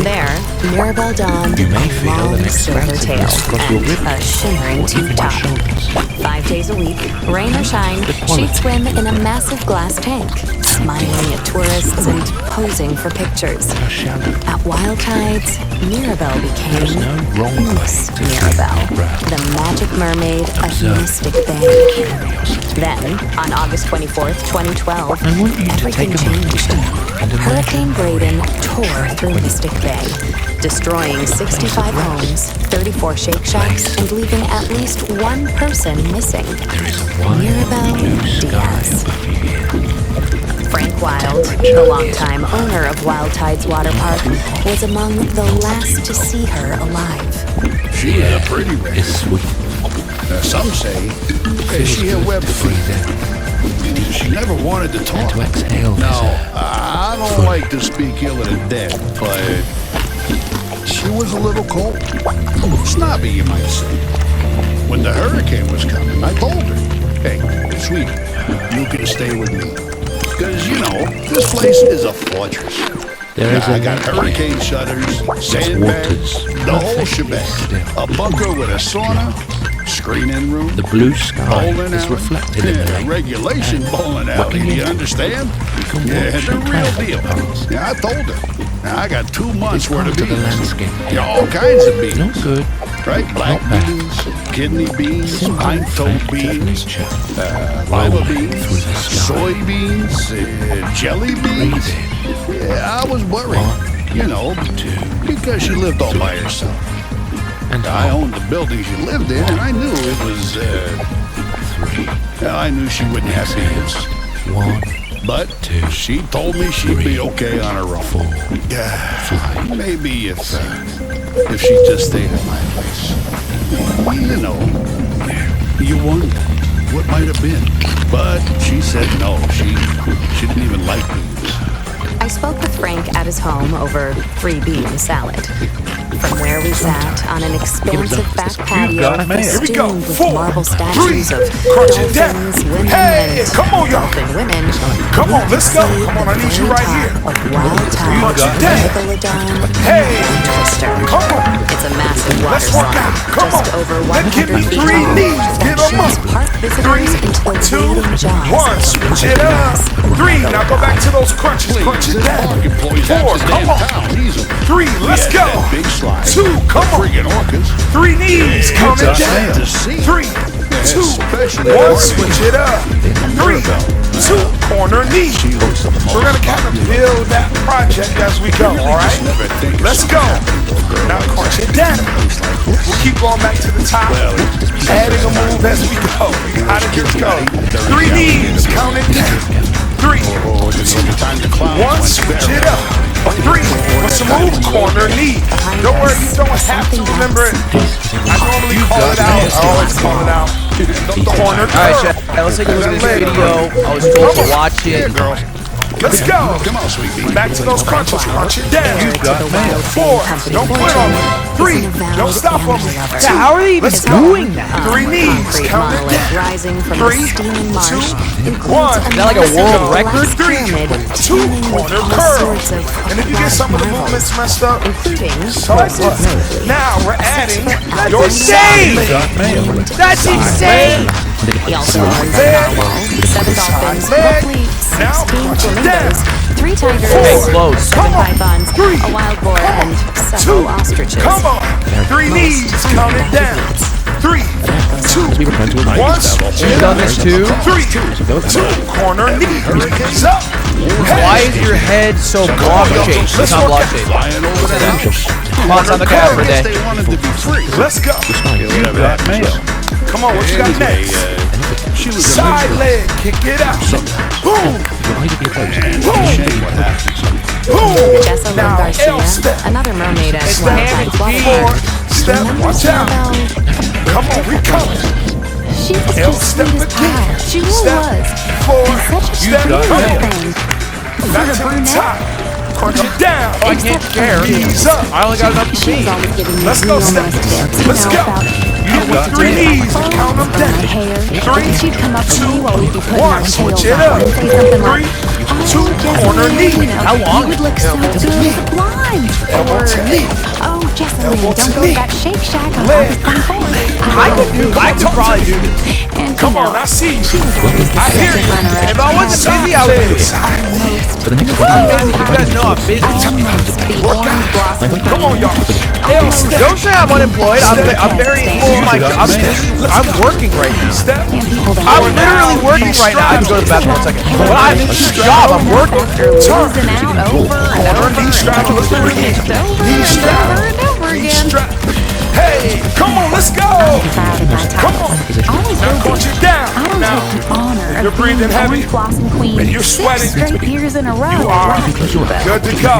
There, Mirabel donned You may a feel long an silver tail expansiveness across your and ribs, a shimmering tube even my top. shoulders. 5 days a week, rain or shine, quality. she'd swim in a massive glass tank, smiling at tourists and posing for pictures. How shallow. At Wild Tides, Mirabel became There's no wrong way Miss to treat Mirabel, your breath. the magic mermaid of Observe Mystic Bay. Curiosity. Then, on August 24th, 2012, I want you to everything take a moment changed. and imagine Hurricane Braden tore through Mystic Bay, destroying 65 homes, 34 Shake Shacks, and leaving at least one person missing. there is a wide Mirabel blue sky Diaz. above you here. Frank Wild, the longtime owner of Wild Tides Water Park, was among the last to see her alive. She was a pretty red. It's sweet. Some say she had web feet. She never wanted to talk. To exhale. Now, is I don't like to speak ill of the dead, but she was a little cold. Snobby, you might say. When the hurricane was coming, I told her, hey, sweetie, you can stay with me. Because, you know, this place is a fortress. There is I a got lake hurricane shutters, sandbags, waters the whole perfectly shebang. still. A bunker with a sauna, screening room, The blue sky bowling is alley. reflected in the lake. Regulation And bowling what alley, can do you you do? understand? can Yeah, watch the the real traffic deal. pass. Yeah, I told her. Now, I got 2 months worth of part of the beans. landscape. Yeah, all kinds of beans. Not good. Right? Black Not bad. beans, kidney beans, Simple pine-toe fact of beans, nature. lima Rolling beans, through the sky. soybeans, jelly beans. Breathe Yeah, I was worried, you know, because she lived all by herself. and I owned the building she lived in, and I knew it was, 3, I knew she wouldn't have beans. 1, But Two, she told me she'd be okay on her own. 4. Yeah, maybe if she just stayed at my place. You know, you wonder what might have been. But she said no, she didn't even like beans. I spoke with Frank at his home over 3 bean salad. From where we sat on an expansive back patio festooned with marble statues of dolphins, women, and dolphin women, Come on, let's go. Come on, I need you right here. of Wild Tides, Megalodon, Hey, and Twister. come on. It's a massive water Let's work slide, out. Come just on. over Let's give 100 me feet 3 long, knees. that Get 'em shoots up. park visitors 3, into the 2, wailing jaws 1. of Switch mighty it up. mass 3. Now go back to those crunches. Crunch it down. Park employees 4. Come on. town, easily. 3. Let's Yeah, go. that big slide. 2. Come on. Friggin' orcas. 3 knees. Count it It's down. sad to see. 3, 2, Especially 1. the Switch it up. 3, 2. Corner knee. We're gonna kind of build that project as we go. All right. Let's go. Now crunch it down. We'll keep going back to the top. Adding a move as we go. How to just go. 3 knees. Count it down. 3, 2, 1. Switch it up. 3. What's the move? Corner knee. Don't worry, you don't have to remember it. I normally call it out. I always call it out. Corner All right, curl. Chad. Let's take a look at this video. I was told to watch it. Let's go. Come on, sweetie. Back to those crunches. Crunch it down. to the Wild 4. Thing Company Don't quit on me. fortune 3. is an avowed Don't stop on me. animal lover. Yeah, how are they even Let's go. doing that? 3 knees. Concrete Count it monolith down. rising from 3, the steaming marsh 2, includes 1. a Is that like a massive world glass record? 3, pyramid 2. teeming with Corner all curl. sorts of And if you get some of the marvels, movements messed up, including so what? Now we're adding your insane. shade. That's insane! He also owns a narwhal, 7 dolphins, roughly 16 flamingos, 3 tigers, Hey, close. 7 Come on. pythons, 3, a wild boar, and 2, several ostriches. come on. 3 knees. Count it down. 3, 2, Once. You've done this too? 3, 2, corner knee. Hurricanes up. Why is your head so blob-shaped? It's not blob-shaped. Come on, son, look at for a day. They wanted to be free. Let's go. You got mail. Come on, what you got next? She was Side leg, kick it out. Boom. Boom. Jessalyn Now, L Garcia, step. another mermaid at It's the Wild hand, Tides Water 4 Park. step, watch out. Come on, we coming. She was L just step sweet as again. pie. She really Step, was. 4 And such a step, sweet come little on. thing. Back For to a the brunette. top. Crunch it down. I can't share. Knees up. I only got enough to She was see. always giving me Let's real go, nice Steph. tips, Let's go. about You got 3 knees and count them my down. hair. 3, And she'd come up to me while we'd be putting 1, our tails switch it on up. and say something 3, like, 2, corner Jessalyn, knee. you know, How long? You would look so good as a blonde. Elbow Or, to knee. oh, Jessalyn, Elbow don't to go knee. to that Shake Shack on Leg. August 24th. I could probably do this. And, Come you know, on, I see you. she was always the I hear second you. runner-up. If I wasn't busy, I would do it. For the next You guys know I'm busy. The orange blossom. Come on, y'all. L step. Don't say I'm unemployed. I'm very full of my job. I'm working right now. Step. And people that I'm literally working right now. I have to go to the bathroom 1 second. But I'm in this job. I'm working. losing out over and Corner over knee strap. and Let's do over it again. and over Knee and strap. over and over Knee again. strap. Hey, come on, let's go. Proud of my Come on. titles. Always Now will be. crunch it down. I don't Now, take the honor you're of breathing being the heavy, Orange Blossom Queen and you're 6 sweating. straight years in a row. you are good to go.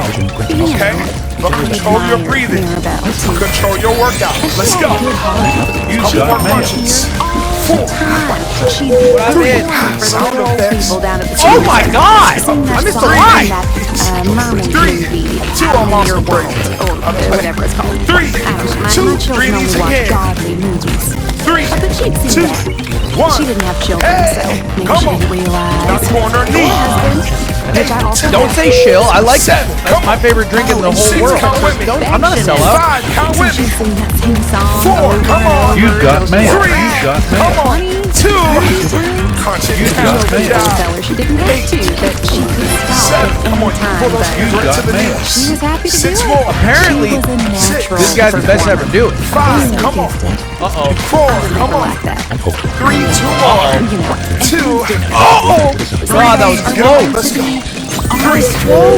Okay? But control your admire breathing. Mirabelle, too. Control your workout. Let's She go. had a good heart. You got more mail. punches. All 4. the time. She'd be I did. performing for the Sound little old effects. people down at the Oh my God! Sing that I missed a song line. in that mermaid 3, movie, 2 Out on in Monster Your Break. World, or whatever it's called. 3, I don't know. My 2, 3 children knees only watch again. godly movies. 3, But she'd seen 2, that. 1. She didn't have children, Hey, so maybe come she on. didn't realize. Now corner knee. Her husband, which I also Don't have. say shill. I like that. 7. That's my favorite drink in the whole 6, world. count with me. I'm not a sellout. 5, count So with she'd me. sing that same song 4, over come and on. over. You got mail. 3, You got come mail. on. 2, 20 crunch it You down. got Good mail. job. Feller she didn't go to, that she could stop 7, at come any on. You time, pull those but knees right to the got mail. she knees. was happy to 6 do more. it. Apparently, She was a natural this guy's the best to ever do it. 5, come on. Uh-oh. 4, Never come on. like that. 3, 2 more. You know, 2, God, that was close. let's go. 3,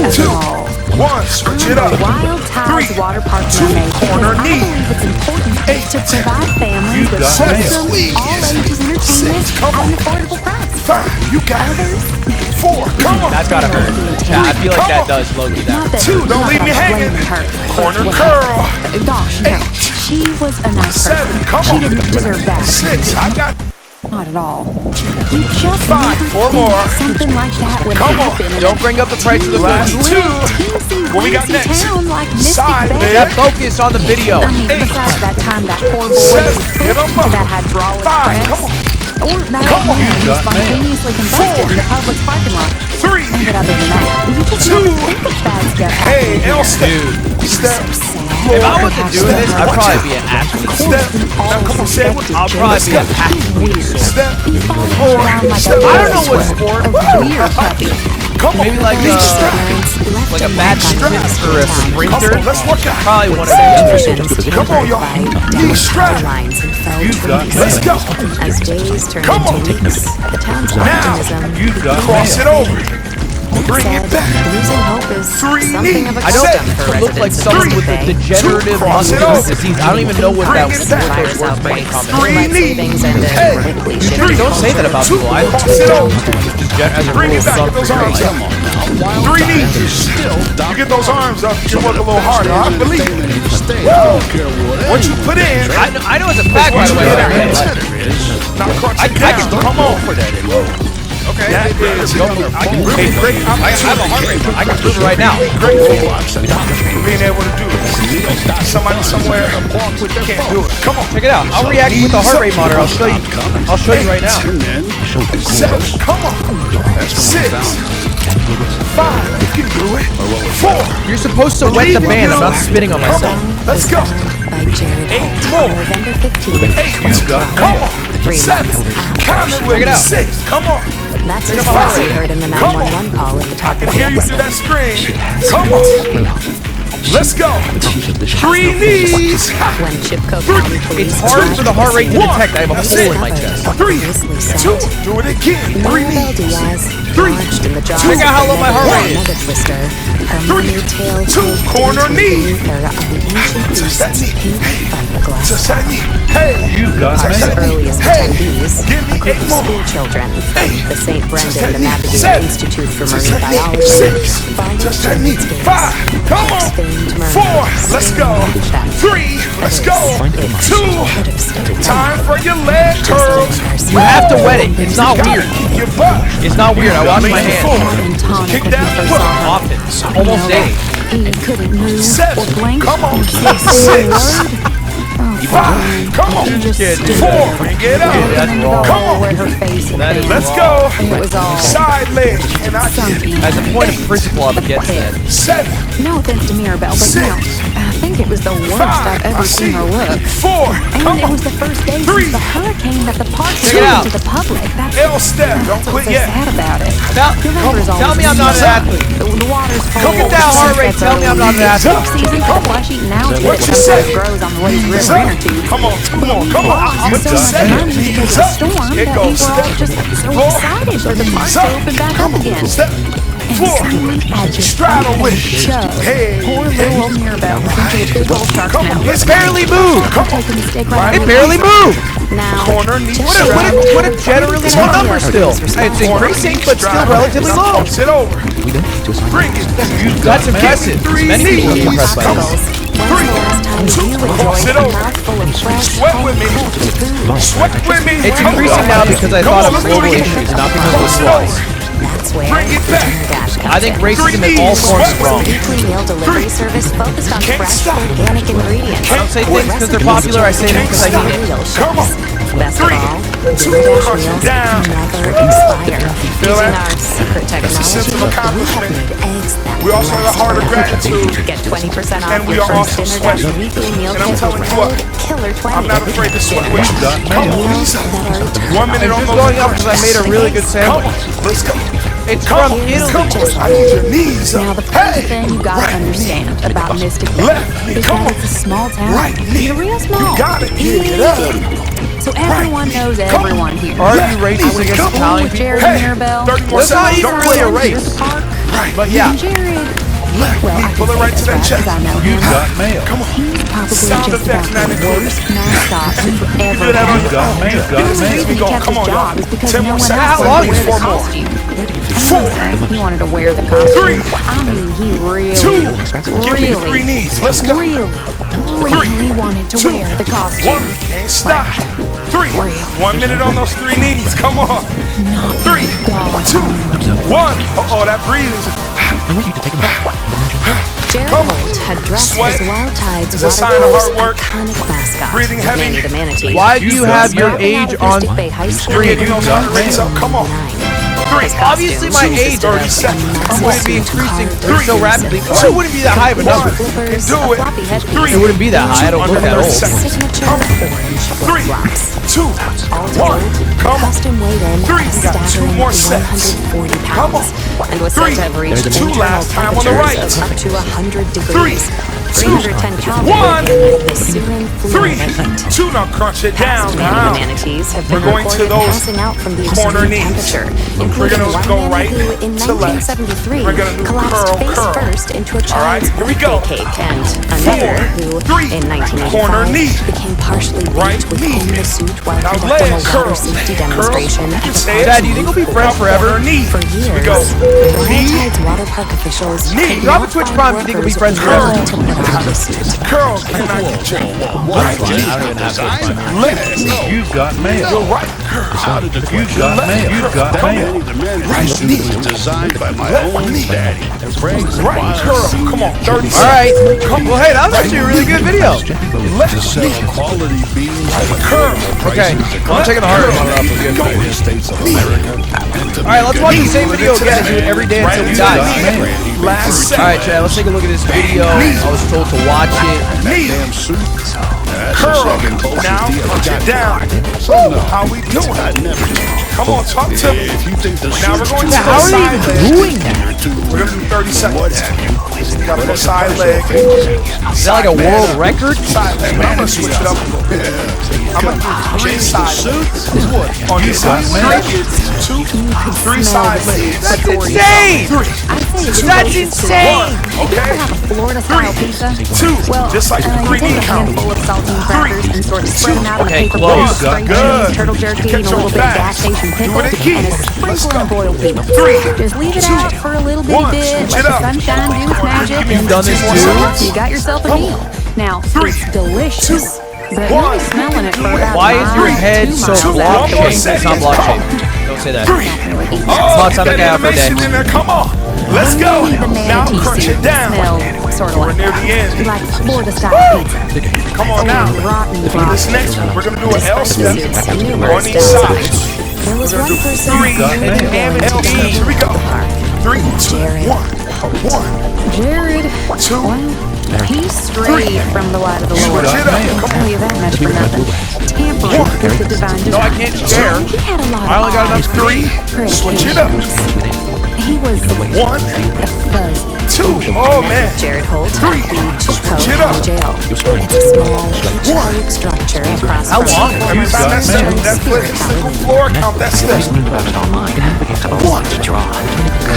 as 2, all. 1, switch it up. Wild Tides 3, Water Park 2, mermaid. corner Because I knee. believe it's important to provide families with got wholesome, mail. all ages entertainment 6, come at on. an affordable price. 5, you got it. 4, come on. That's gotta hurt. Yeah, I feel like that does low key that. Not that, 2, don't not leave that me I'm hanging. blaming her. Corner What curl. happened. Gosh, no. She was a nice 7, person. come She on. didn't deserve that. 6, I got Not at all. You just 5, never 4 think more. something like that would Come on. happen. in Don't bring up the price of the Last food. 2. teensy What we got weensy next? town like Mystic Side Bay. bend. Yeah, focus on the video. I mean, besides that time that poor boy 7, was get pushed 'em into up. that hydraulic 5, press, come on. or that Come on. man who got mail. spontaneously combusted in the public parking lot. 3, But other than that, you just 2. never think of bad stuff Hey, happening L here. step. Step. If I wasn't doing this, I'd probably be an athlete. Step. Now come on, say it with I'll probably be an athlete. Step. He falls 4, around like a step. I don't know what sport. a weird puppy. Come on. Maybe like Knee a strap. like a bad sprinter or a Come sprinter. on, let's work out. Probably one of those. Come on, y'all. Knee strap. Lines and fell You got trees. Let's go. As days turned Come on. into weeks, the town's Now, optimism You got Cross mail. it over. Bring said it back. losing hope is 3 something of a knees. I don't custom for look like residents of someone Mystic with a Bay. degenerative Cross it muscular over. disease. I don't even know what that Bring it what back. those Virus words outbreaks, mean. Three daylight knees. savings, and Hey. quickly Three. shifting. Don't say that about people. I Cross it over. as a Bring rule it back. sub Get those for arms your up. life. 3 knees. You get those arms up, you can work a little harder. I believe it. What you put in, I know it's a fact, by the way. now crunch I it down. can Come on. Okay. That is I have a heart rate. I can prove it right now. great being able to do it. Somebody somewhere can't do it. Come on. Check it out. I'll react with the heart rate monitor. I'll show you. I'll show you right now. 7, come on. 6, 5, you can do it. 4, You're supposed to wet the band. I'm not spitting on come myself. on. Let's go. By Jared 8 Holt more. on November 15th. 8, come on. 7, count it with it me. out. 6, come on. That's his voice you heard in the Come on. 911 call at the top of the Hear you through episode. that screen. Come on. Let's go. 3 knees. When Chipko County Police It's hard for the heart rate to detect. I have a That's hole it. in my chest. 3, 2, do it again. 3 Maribel knees. Diaz 3, lodged in the jaws Check out how low my heart rate is. Mega Twister. Her 3, money tail 2, corner knee. era of the ancient Touch that beast's knee. pink fiberglass. Touch that knee. Hey. You got Our mail. earliest Hey, attendees, give me a group 8 of more. school children from the St. Brendan the Navigator 7, Institute for touch Marine that knee. Biology, 6, followed touch that knee. Germans' 5, come on. famed mermaids 4, let's go. swimming them. 3, let's go. It's 2, could have stayed time for your leg curls. You have to wet it. It's not weird. Your butt. It's not weird. I wash my hands. And Tonic, Kick when that he first foot. saw her, Often. Almost daily. he couldn't move or 7, blink. come on. Say a 6, word. 5, come on. Just Kid, stood 4, there. bring it up. That's And the wrong. Come hole on. where her face had That is been. Let's go. And it was all Side leg. And I sunk get in. As a point of principle, I would get that. 7, No offense to Mirabelle, but Six. no, I think it was the worst 5, I've I ever see seen her look. 4, And come it on. was the first day 3, since the hurricane that the park Check was it open out. to the public. That's L step. Don't what's quit so yet. sad about it. Tell, Your number's tell always me I'm not an up. athlete. The water's full. Look at that heart rate. Tell me I'm not an athlete. Season for flesh-eating algae What that you say? sometimes grows on the Lazy River It's up. inner tube. Come on, come on, come on. Lost so much money because of the storm It that we goes were all step, just so roll, excited for the park to open back come up on, again. step, And 4, someone had just straddle with it. show. Hey, Poor little old Mirabelle was into a big old shark's come on, mouth. it's Barely moved. Come on, Take a mistake right It away. barely moved. Now, corner knee. just What a generally low number still. It's increasing, but still relatively low. Sit over. Bring it. That's impressive. Many people would be impressed by this. When's the last time you enjoyed Sit a over. mouthful of fresh, Sweat with me. healthy food? Sweat with me. It's Come increasing on. now because I Come thought on, of let's do global it again. issues, not because Come of on, sit flaws. over. That's where Bring it back. Dash comes I think in. racism in all forms is wrong. Weekly meal delivery service focused on Can't fresh, stop. organic ingredients. I don't say things because they're popular. I say them because I mean it. Come on. Best of 3, all, 2, DoorDash crush it meals down. never expire. Feel Using that? our secret technology, sense of we have accomplishment. made eggs that We also have a last heart of forever. gratitude. Get 20% off And we your are first also DinnerDash sweating. weekly meal And I'm kit telling with you what, code Killer20. I'm not afraid to sweat with you. Dinner. Come on. Meals that are 1 minute on It's those going up because I made a really good Come sandwich. on. Let's go. It's Come from on. Italy. Come on. I need your knees Now, up. the first Hey. thing you gotta understand about Mystic Valley Left knee. is Come that on. it's a small town. Right knee. Real small. You got it. Itty, Get itty, up. itty. So everyone knows Come on. everyone here. Are Left you racist knee. against Come on. Italian With people? Jared Hey, and Mirabelle. 30 more That's not seconds. even Don't really a quit. race. Here's the park. Right. But yeah. And Jared, Left well, I knee. can Pull it say right to this that right chest. 'cause I know You him. got mail. Come on. He's probably Sound just effects about not the included. worst mascot you've ever Do that on had. your got own. mail. This Got is The mail. reason me he going. kept Come his on, job y'all. is because 10 no more one seconds. else How wanted long to is wear the this? costume. 4, He wanted to wear the costume. 3, I mean, he 2. really, Give me 3 knees. Let's go. really wanted to 2, wear the 1. costume. Can't stop. 3. 1 minute on those 3 knees. Come on. 3, 2, 1. Uh-oh, that breathing. Jared Come on. Holt had dressed Sweat as Wild Tide's is a sign of Watercourse hard work. iconic mascot, Breathing heavy. Manny the Manatee. Why do you have your Starting out age at on Mystic Bay High School screen? You know, start to raise up. Come on. 3. Obviously, my age 30 seconds. would be increasing so rapidly. Or it wouldn't be that high of a number. Flippers, Do a it. floppy headpiece, 3. It wouldn't be that high. I don't look that Under old. 30 seconds. signature Come on. orange 3, flip-flops. 2, All 1. told, Come on. custom weighed in 3. a We got 2 staggering more sets. 140 Come pounds on. and was 3. said to have reached There's 2 internal last time on the temperatures right. of up to 100 3, degrees. 2, 310 pounds 1. the Syrian flu 3, of heat. 2. Now crunch it down. Past Now. Manny the manatees have We're been going to reported those passing out from the corner extreme knees. temperature, We're including gonna one go man right who in to left. 1973 We're gonna do collapsed curl, face curl. first into a All right, child's here we go. birthday cake, and another 4, who 3, in 1985 corner knee. became partially Right baked with knee. only suit while Now conducting a leg water curl. safety Curl. demonstration You at can the say park. it. Dad, do you think we'll be friends forever? Corner knee. For Here we years, go. Wild Knee. Tide's water park officials Knee. could Drop a not Twitch find Prime if you think we'll be workers friends forever. willing to put on the suit. Curl. Can I get you? Right knee. I don't even have to. Left knee. You got Your mail. right curl. You got mail. You got mail. Right knee. Designed by my Left own knee. daddy. Right curl. Come on. 30 All right. seconds. Well, hey, that was actually a really good video. To sell quality beans at Curl. Okay. Well, I'm taking the heart monitor off. We're good. the United States of America. And to All right, let's watch the same video again and do it every day until we die. Last All second. right, Chad, let's take a look at this video. I was told to watch it. Knee. damn suit. That's Curl. the second closest Now he ever punch got. it down. So no, How we doing? I'd never change. Come on, talk to me. If you think the Now we're going to Yeah, the how are they side even leg. doing that? We're going to do 30 seconds. You got to go side leg. Is that like a world record? Side leg. I'm going to switch it up a little bit. I'm going to do 3 side legs. On this side. 2, 3 side legs. That's insane! That's insane! Okay. Have a Florida-style pizza? 2, Well, just like the you 3D take a count. handful of saltine crackers and sort of spread them out on a Okay, paper close. plate, spray Good. cheese, turtle jerky, and a little bit of gas station pickle, Do it again. and a Let's sprinkle go. of boiled beef. 3, Just leave it 2, out for a little bitty 1. bit, Switch let it the up. sunshine do its magic, You've done this too? you got yourself a meal. Now, 3, it's delicious, but 1. you'll be smelling it for about Why is your 9 to head 2 so miles block out. more shaped? It's seconds. not block shaped. Don't say that. 3. Come Oh, on, time to that get out for a day. animation in there. Come on. Let's go. Maybe the Now manatee crunch suit it down. smells sort of We're like near that. the end. Like Florida-style pizza. Come on now. Rotten For this next one, we're going to do an L step Suits on numerous each downsides. side. There was We're one going to do person 3 who didn't go L into steps. Here we go. 3, 2, Jared. 1. Jared, 2. well, he's strayed from the light of the Lord. Switch it up. I'll Come tell on. you that much for nothing. Tampering with the divine design. No, I can't share. He had a lot of I only got enough odd 3. Switch it up. He was 1, fuzzy. 2. Oh, man. Jared Holt, 3. Chico Switch it up. County Jail. It's a small, H-shaped structure across How from long? Every time that step, that foot hits the floor, count that step. Learned about it online. I've always liked to draw.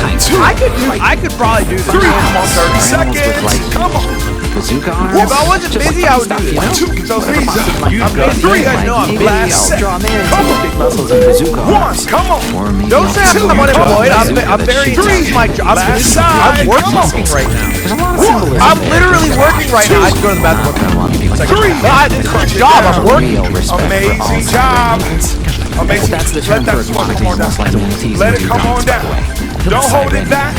Kind of. I could probably do 3. that. Come on, 30 Animals with, seconds. like, Come on. bazooka arms. If I wasn't Just busy, like I would stuff, do you this. know? 2. Get those knees up. I'm busy. You guys know I'm busy. Last set. Draw man, Come on. big muscles and bazooka 1. arms. Come on. Or maybe Don't say I'm unemployed. I'm very into my job. Last side. I'm working right now. There's a lot of symbolism. I'm literally working right now. I can go to the bathroom. I want to be like 3. God, this is my job. I'm working. real respect for all Amazing sides. job. Amazing. That's the Let term that for smoke aquatic come on animals like down. manatees Let and it come on dugongs, by the down. way. Don't hold it back.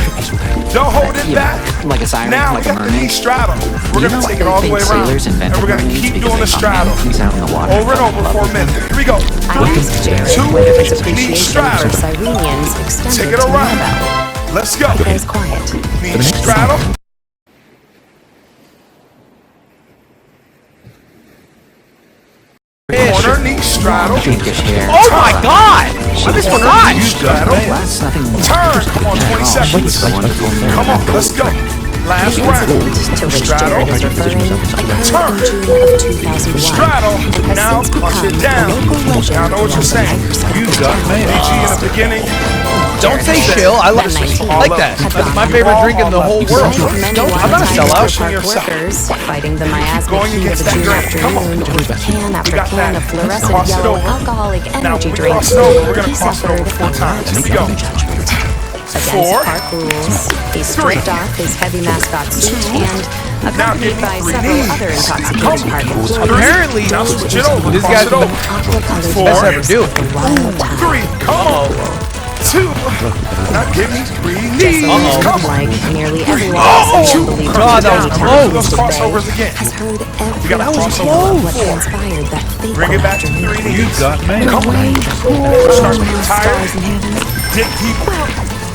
Don't hold it You know, back. like a siren, Now like we a got the knee mermaid. straddle. We're You going know to take what it all they the way think around. sailors And invented we're going to mermaids keep because doing they the saw straddle. manatees out in the water. Over and over for a minute. Here we go. I asked Jared 2, whether his knee appreciation for straddle. Sirenians Take extended it to around. Mirabelle. Let's go. There's quiet. Knee straddle. Corner, knee straddle. Pinkish hair. Oh my God! I missed one line. Straddle. Last nothing more. Turn. Come on, 20 seconds. Wonderful Come on, let's go. Last round. To which Straddle. Jared is referring, occurred Turn. in June of 2001. Straddle. And has Now since punch it become down. a local legend Now I know what you're saying. PG in the beginning. Don't say chill. I like that. That's my favorite drink in the whole world. I'm not a sellout. Workers fighting the miasma Going heat of against a that June drink. Come on. afternoon with can after got can that. of fluorescent Cross it yellow over. alcoholic Now energy we drinks. cross it over. We're He gonna cross it over suffered 4 times. Here we go. against 4. park rules. He stripped off his heavy mascot suit and, Now accompanied give by me 3 several knees. other Come intoxicated on. park 3. employees, Apparently, Now switch it over. this Cross guy's it the over. aqua-colored 4. best ever do. wild tide. 3. Come on. 2. Now give me 3 knees. Come on. Like nearly everyone Oh! else in the God, that was Down. close. Those crossovers again. has heard every gotta cross detail over. of what transpired that fateful Bring it back to afternoon. 3 knees. Come on. Start to get tired. Dig deeper.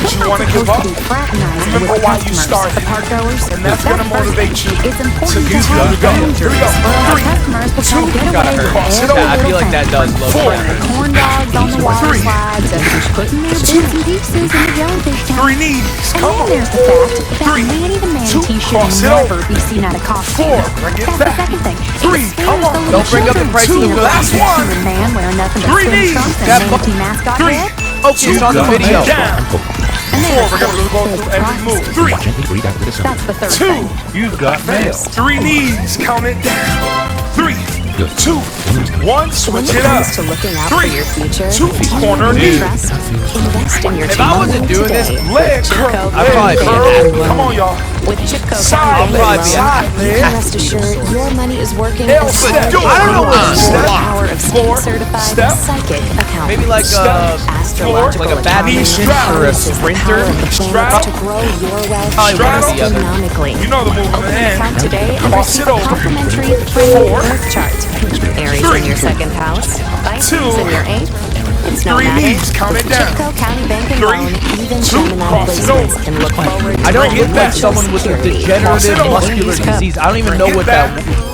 You want to give up? Remember why you started. And that's going to motivate you It's to important to keep have going. Here we go. Our 3. customers will try to get Gotta away with hurt. Cross it every over. Yeah, I feel like that does low 4. corn dogs on the water 3. slides and putting their bits and pieces in the jellyfish tank. 3 knees. And Come then on. there's the fact that 3. Manny the 2. manatee Cross should it never over. be seen out of costume. 4. Bring it That's the back. second thing. 3. Come on. Don't bring up the price Seeing of a the last black one. human man wearing nothing but 3 swim knees. trunks and That manatee mascot 3. head. Focus on the video. Down. And 4. then We're going to go through every move. 3. that's the third 2. thing. You've got mail. 3 knees. Count it down. 3. 2. 1. When Switch it it up. comes to looking out for 3. your future, 2. you Corner need knee. trust. Invest in your If I wasn't doing this, today. Leg curl. I'd probably Leg be curl. happy. Come on, y'all. With Chipco Side County leg. be Side you leg. can rest assured your money is working L as step. hard I don't know what as step. the power of Floor. certified Step. psychic accountant. Maybe like Astrological like a badminton accounting or a harnesses the sprinter. power of the planets Straddle. to grow your wealth Probably one or the other. astronomically. You know the move in the Open the hand. front today and Cross receive it a over. complimentary free 4. birth chart. Aries 3. in your second house, Pisces 2. in your eighth, It's no 3 matter. knees, count it down. Chipco County Bank and 3, Loan, even 2, Gemini cross it placements over. can look forward to I don't a get that financial someone with a security. degenerative muscular disease. I don't even know Get what that.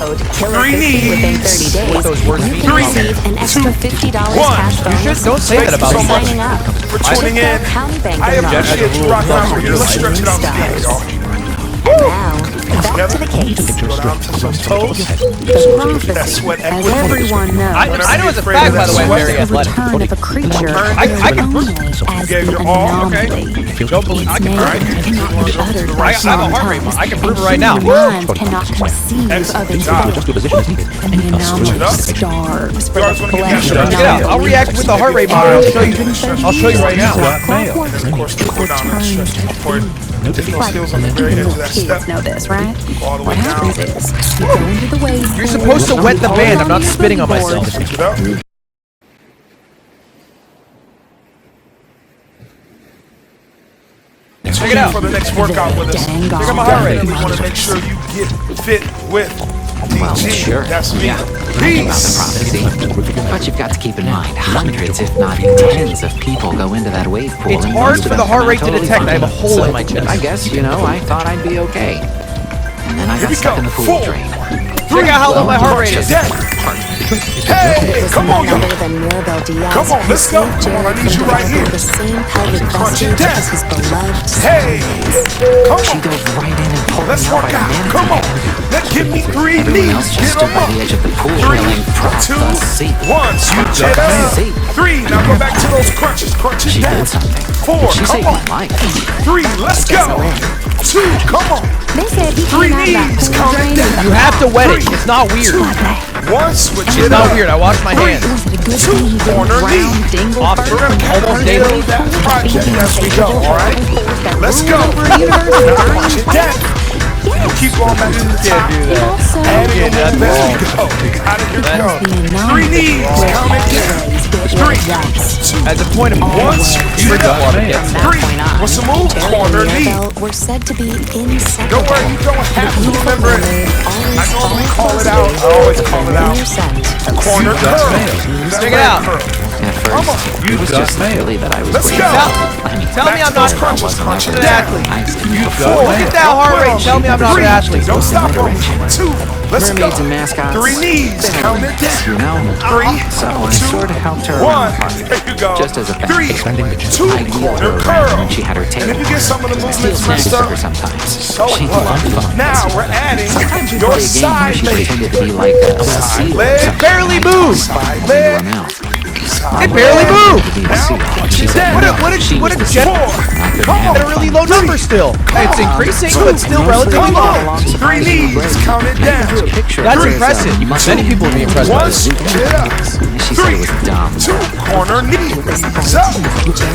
Code Killer 3 50 within 30 knees. days. What those words you mean. can 3, receive an extra 2, $50 1. cash You bonus. should don't say that about so me. much Signing up. for tuning in. Chipco County Bank I and Loan. appreciate you rocking out with me. Let's stretch it out to the end, y'all. Now, back to the case. Go down to some toes. The That prophecy, sweat as equity. everyone knows, I know as a fact, by the way, I'm very the athletic. return of a creature I can only as gave an your all, okay. anomaly. Don't believe. I Its can. name cannot be uttered by I have a heart rate. human I can tongues, prove it and right now. human minds cannot conceive of its job. and the anomaly up. starves for You always the wanna get flesh that of Check it out. I'll react with the heart rate monitor. I'll show you right now. Clockwork Of course, the cool down and stretch before there's no like skills on the very even edge of little that kids step. know this, right? All the way What happens down. is you go into the wave You're pool, supposed to wet the you band. hold I'm not on to your spitting on board, myself. Switch it up. Check it out. For the next workout with us. Dang Check out my heart rate. Definitely want to make sure you get fit with Well, DG. sure. That's me. Yeah. I know about the Peace. prophecy. But you've got to keep in mind, hundreds, if not tens of people go into that wave pool. It's and hard most for of the them heart come rate out to totally detect. I have a fine. hole So, in my chest. I guess, I thought I'd be okay. And then I Here got we stuck go. in the pool 4, drain. Check out how low my heart rate is. Hey, come on, None y'all. other than Mirabel Diaz, Come on, who let's go. saved Come on, I Jared need you from right here. the same pelvic Crunch it vestige down. as his beloved son. Hey, come She on. dove right in and pulled Let's me out work by the out. manatee Come on. head. Let's give me 3 Everyone knees. else just Get stood them by up. the edge of the pool 3, yelling, "Prop 2, the seat." 1. Switch it up. Seat. 3. Now go back to those crunches. Crunch it She down. did something. 4. She Come saved on. my life. 3. Let's go. 2. Come on. They said he 3 came out of that knees. pool Count drain it down. You have to wet it. 3, It's not weird. 2, 1. Switch It's it not up. weird. I wash my 3, hands. Was it a good 2, thing he didn't corner drown knee. Dingle Often. first We're gonna when Almost catch daily. that project as we go. All right. Let's go. over a universe Now dying watch it down. We'll keep going back to the top. do that. Also, Adding Yeah, a that's little bit as we go. Out of your the go. 3 anomaly knees. Count it down. 3, 2, As a point of 1. Switch it up. From that 3. point on, What's the move? Jared Corner and knee. Mirabel were said to be inseparable. Don't worry, you don't have to remember it. I normally call it out. I always call it out. Corner curl. Check it out. At first, it was just silly that I was Let's waiting. go. I mean, Tell me I'm not crunches. Crunch it an down. athlete. I Four. Look at that heart rate. Tell me I'm not an athlete. Don't stop on me. 2. Let's go. mermaids and mascots. 3 knees. Count it down. You know? 3, So I 2, sort of helped her 1. around part. There you go. Just as a fan. 3, 2, I wheeled her corner around curl. when she had her tail. And if you get some of the Steal movements snacks messed for up, her sometimes. so She what? loved fun. Now we're adding Sometimes we'd your play a game where side she leg. pretended to be like a seal or leg. something. Barely moved. Side Blew leg. him out. It barely moved. To be a seal. She said down. What no, a what a she what was a the jet. seal. I couldn't handle At a really fun. low number still. It's increasing, but still relatively Come low. on. 3 knees. Count it down. Picture That's it. impressive. Muscle. Many people would be impressed by 1. this. Switch it up. She said 3, it was dumb. 2, corner knee. So,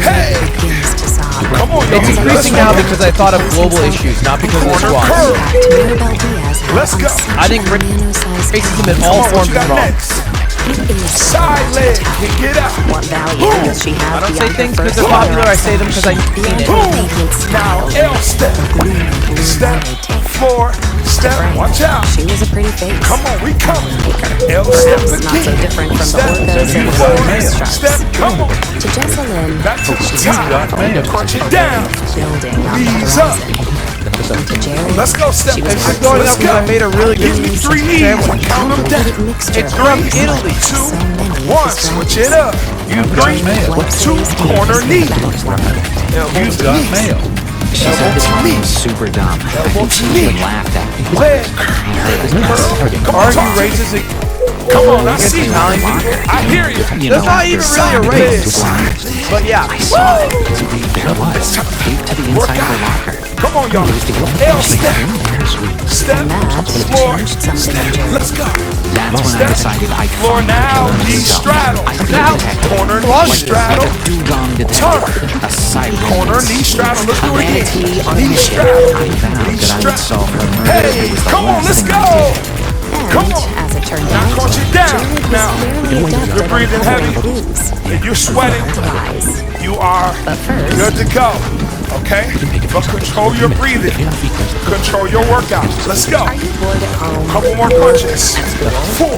hey, Begins to sob. come on, It's y'all. increasing now because I thought of global issues, not because of the Corner squad. curl. Mirabel Diaz had Let's go. I think nano-sized racism in Come all on, what forms you is got wrong. next? It is Side leg. Get up. what value does she have I don't say beyond her things because first they're popular. I year? say them because I mean it. Boom. Now, L step. Step. Floor. Step. Watch out. She was a pretty face. Come on, we coming. L step Perhaps not so again. different from the Step. orthos and Floor. orchestras. Step. Come on. To Jessalyn, Back to the she's top. Crunch it down. building on the Knees up. horizon. To Jared, Let's go, step. She was I'm hard going to up because I made a really good Give me 3 knees. sandwich. Count them down. complicated mixture It's of from things Italy. like 2, so many 1. distractions. Switch it up. You 3, Web 2, series corner games knee. in the background. Use the knees. She said this one was super dumb. I think she even laughed at me. Leg. Come Are on, you talk to me. racist? Come on, I against see you. Italian people? I hear you. You That's know, not even really a Leg. race. But yeah. I saw it. There it was. Taped to the inside of her locker. Come on, y'all. L step. Step. And that Floor. changed something in Step. Jared. Let's go. That's when I decided I could Floor find her now. killer Knee myself. straddle. I could Now. detect it. Corner knee Like straddle. a dugong detective. Turn. A siren. Corner knee straddle. Let's do it again. Manatee on a Knee mission. straddle. I vowed Knee that I would straddle. solve her murder. Hey, It was the come on, last let's thing go. I did. Come And, on. as it turned Now out, crunch it down. Jared Now, was clearly adept you're at breathing heavy. avoiding booze. if you're sweating, Otherwise, you are first- good to go. Okay? But control your breathing. Control your workout. Let's go. are you bored at home? Couple more crunches. 4,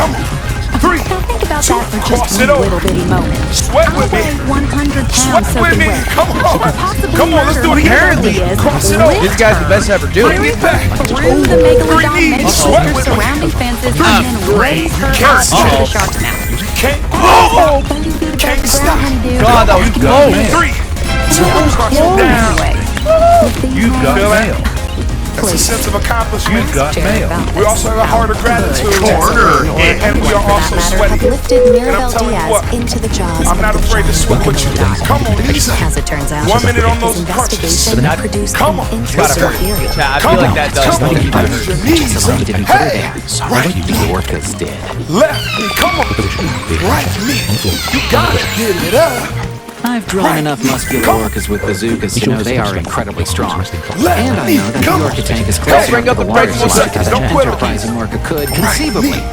Come on. 3, Now think about 2, that for cross just it a over. little bitty moment. Sweat I with me. weigh 100 pounds Sweat with soaking me. wet. Come She could on. possibly Come on, let's do it murder again. whoever he is, Cross it lift over. This guy's the best ever. Do Bring it. it back. through the Three megalodon, knees. maybe Sweat her with me. surrounding fences, and then raise her Can't eyes to stop. the shark's mouth. Can't. Oh, don't you feel the Can't ground, stop. honeydew? God, that was close. 3, 2, crush it Oh, down. anyway, with these You've got nails, Feel that? mail. That's a sense of accomplishment. You've got Jared mail. found We this also have a heart of out gratitude. good. And we are For that also matter, sweaty. have lifted And I'm Mirabel telling you Diaz what, into the jaws I'm not of the afraid to giant swim with you. crocodile. Come on, Lisa. As it turns out, 1 minute on his those crutches. investigation produced Come an on. Gotta interesting hurt. theory. Yeah, I Come feel like on. that does. Come on. Like, Use your knees. Somebody didn't put her Hey, there. right The knee. orcas did. Left knee. Come on. Right knee. You got it. Get it up. I've drawn enough muscular orcas with bazookas to know they are incredibly strong. Left And I knee. know that the Come on. orca tank is Hey, closer bring to up the the water breakable supply seconds. than Don't an quit 'em. enterprising orca could Right conceivably. knee.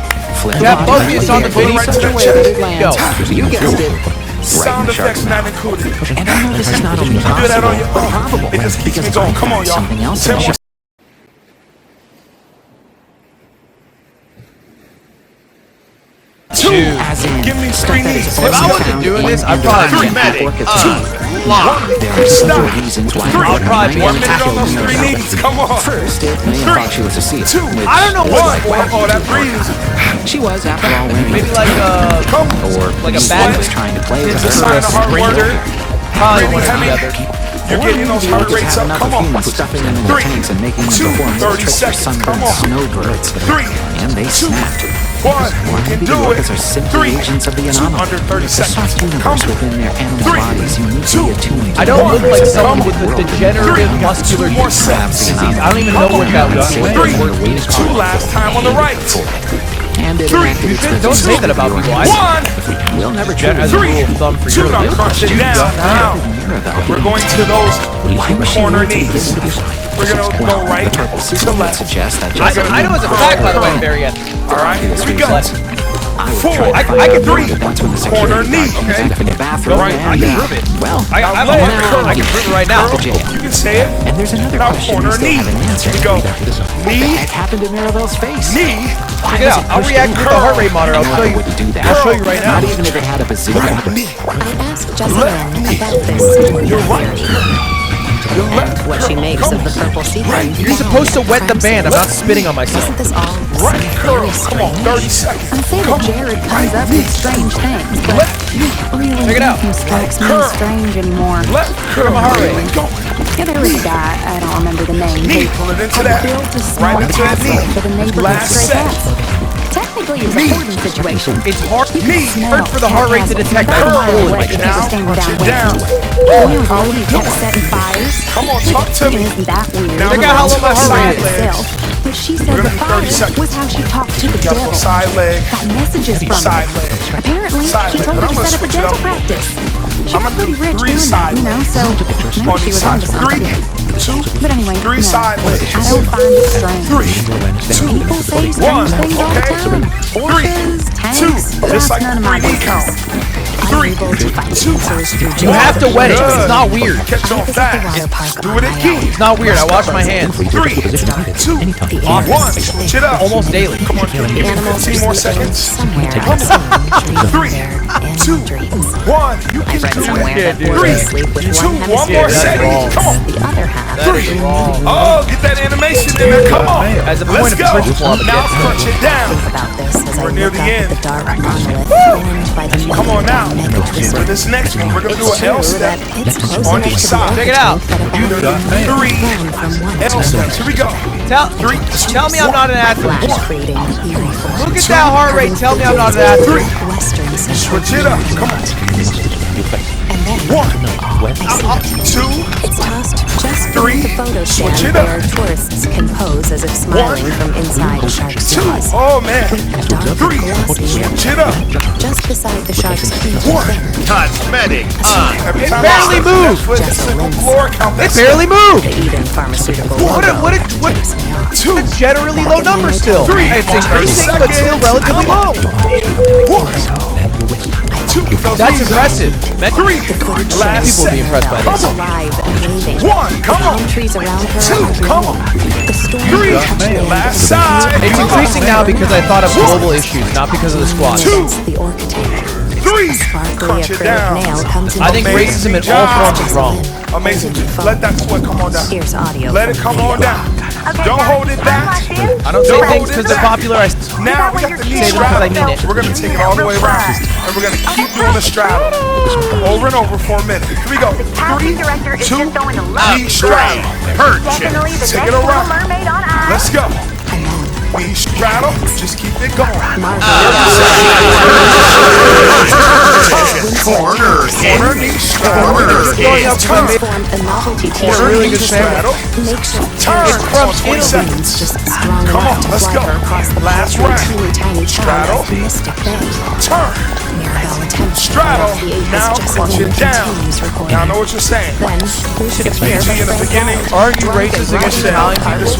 Flip Yeah, body both right of you in on the the air, video. in such a way Go. that it lands. You guessed it. Sound Right in the shark's effects not mouth. included. And I know this is not only You do that possible, on your but own. probable. It just keeps Because me if going. I Come on, find y'all. something else 10 in more. the Two. As in, Give me stuff 3 that is knees. only Let's If I go. wasn't found doing in this, I'd and probably around be medic. orca tank. There are Stop. several reasons why 3, orca probably be 1 might minute on those kill 3 Mirabel. knees. Come on. First, it may have thought she was a seal. 2, which I don't know what. 1. Oh, that breeze. she was, after all, wearing Maybe a like Come. or like a he bad was trying to play with It's a her. sign of hard work. probably Breathing one or the heavy. other. You're getting those heart rates Have up. enough Come of on. humans stuffing them in their 3, tanks and making them 2, perform little 30 tricks for seconds. sunburned Come on. snowbirds. 3, And they 2, snapped. 1. Or You can maybe do the it. orcas are simply 3, agents of the 2, anomaly. under 30 The seconds. soft universe Come. within their animal 3, bodies uniquely 2, attuned to I don't One. look like someone Come. with the degenerative muscular More disease. sets. I don't even know what that looks like. 3, 2, last time on the right. And it 3, enacted its Don't say that about people. I 1. We'll never as truly a rule of thumb for 2, you. now crunch it down. Now, we're going to those Why was she corner willing to begin knees. with this? We're going to Well, go right the purple to secret would left. suggest that I know it's a fact, by the way, very end. All right, here we go. I would 4, try to I find can out prove what once when the corner security knee, guard comes okay? back from the bathroom. Right, and, I can prove it. Well, I Now believe leg it. curl. I can prove it right now. to jail. You can say it. And there's another Now question corner we still knee. haven't answered. Here we go. What the Knee, heck happened to Mirabel's face? knee, Check it out. I'll react with the heart rate monitor. I'll show you. Wouldn't do that. I'll show you right now. Not even if it had a bazooka. right knee. I asked Jessalyn about this Your right theory curl. Your left and what she curl. makes Come of the on. purple sequin. Right. You're supposed to wet the band. I'm not spitting on myself. Isn't this all Right curl. very Come on, strange? 30 seconds. I say that Jared comes up with strange things, but Left knee. really Check it out. nothing strikes me Curl. as strange anymore. Left curl. my heart rate. Keep going. Yeah, there was a guy, I don't remember the name, Knee. who Pull it into had that. built a small Right into that castle knee. for the neighborhood Last stray set. cats. Technically, it's a Knee. hoarding situation. It's hard. Knee. Hard for the heart rate to detect About a mile curl. away if you Now, were standing punch it downwind. down. When he was old, he kept setting fires. Come on, talk to me. Isn't that weird? Now Check out how low my heart rate is. Herself. But she said We're the gonna do 30 fire seconds. was how she talked to the Gotta devil. go side leg. Got messages from Side him. leg. Apparently, Side she leg, told but her I'm to gonna set up a switch it dental up. practice. She I'm was gonna pretty do rich 3 doing that, side you know, legs. so On maybe she each was side. onto 3, something. 2, But anyway, 3 no, side legs. I don't find it strange. 3, 2, People say strange 1. things all the Okay. time. 3, Orcas, 2. tanks, Just that's like none of my 3D count. business. 3, Unable to find 2, answers through You have to wet it. Good. It's not weird. Catch on I visit the water fast. park Do on it my again. own. It's not weird. I wash my hands 3, 2, The 1. Switch it up. almost daily. Come on, give me The animals 15 are more sleeping seconds. somewhere Come on. unseen, 3, dreaming their 2, animal dreams. 1. You can I've read do somewhere it. that dude. orcas 3, sleep with 2, one one hemisphere more that's second. wrong. Come on. the other half. That is wrong. Oh, get that animation in there. Come on. As a Let's point of go. principle, I'm Now against crunch it down. Think about this as We're I near look the up end. at the dark monolith formed by the Come on now. magnetic For this next one, we're going to do It's an L true step. that it's close On enough each to side. the Check it out. that about 3 from one L steps. Here we go. Tell me I'm not an athlete. flash creating eerie forms. Look at that heart rate. Tell me I'm not an athlete. Western Central Switch it up. Come on. and then 1, I see 2, it's tossed just 3, beneath the photo switch stand it up. where tourists can pose as if smiling from inside a shark's 2. jaws. Oh, man. Dark 3, glossy switch it up. just beside the shark's feet. 1. Cosmetic. Every It time barely I step moved. that foot, it's a floor count. It That's barely moved. The Eden Pharmaceutical What logo what tips me off. 2, generally low number still. 3, It's increasing, but still relatively low. 1, 2, 2, keep those That's knees up. impressive. 3, last People will be set. impressed by this. Alive and waving. 1, come on. Palm trees around her 2, are come green. on. The storm 3, touching last side. It's increasing now because I thought of global issues, not because of the squad. 2, the orchid. 3, Sparkly crunch it acrylic down. nail comes in I think racism in all forms is wrong. Amazing. Let that sweat come on down. Here's audio. Let it come on down. Okay, Don't now hold it turn back. like this. I don't say Don't things hold it because they're back. popular. I Now we got the knee Say them because I mean it. straddle. We're going to take it all the way around. And we're going to keep doing the straddle. Over and over for a minute. Here we go. Casting 3, director is 2, just going to love knee this straddle. Hurt Definitely the Take next it Little around. Mermaid on ice. Let's go. Knee straddle. Just keep it going. Corner, knee straddle. Going up to the Formed a novelty Corner, t-shirt. knee straddle. Makeshift Turn. carriage. 20 seconds. Just strong Come enough on, to let's fly go. her across the Last paltry, round. teeny tiny Straddle. town of Mystic Bay. Turn. Mirabelle attempts to Straddle. follow the Apis Now Jessamine crunch it and down. continues recording. Now I know what you're saying. Then, who should appear PG in but the Frank beginning. White? Aren't you racist against Italian people?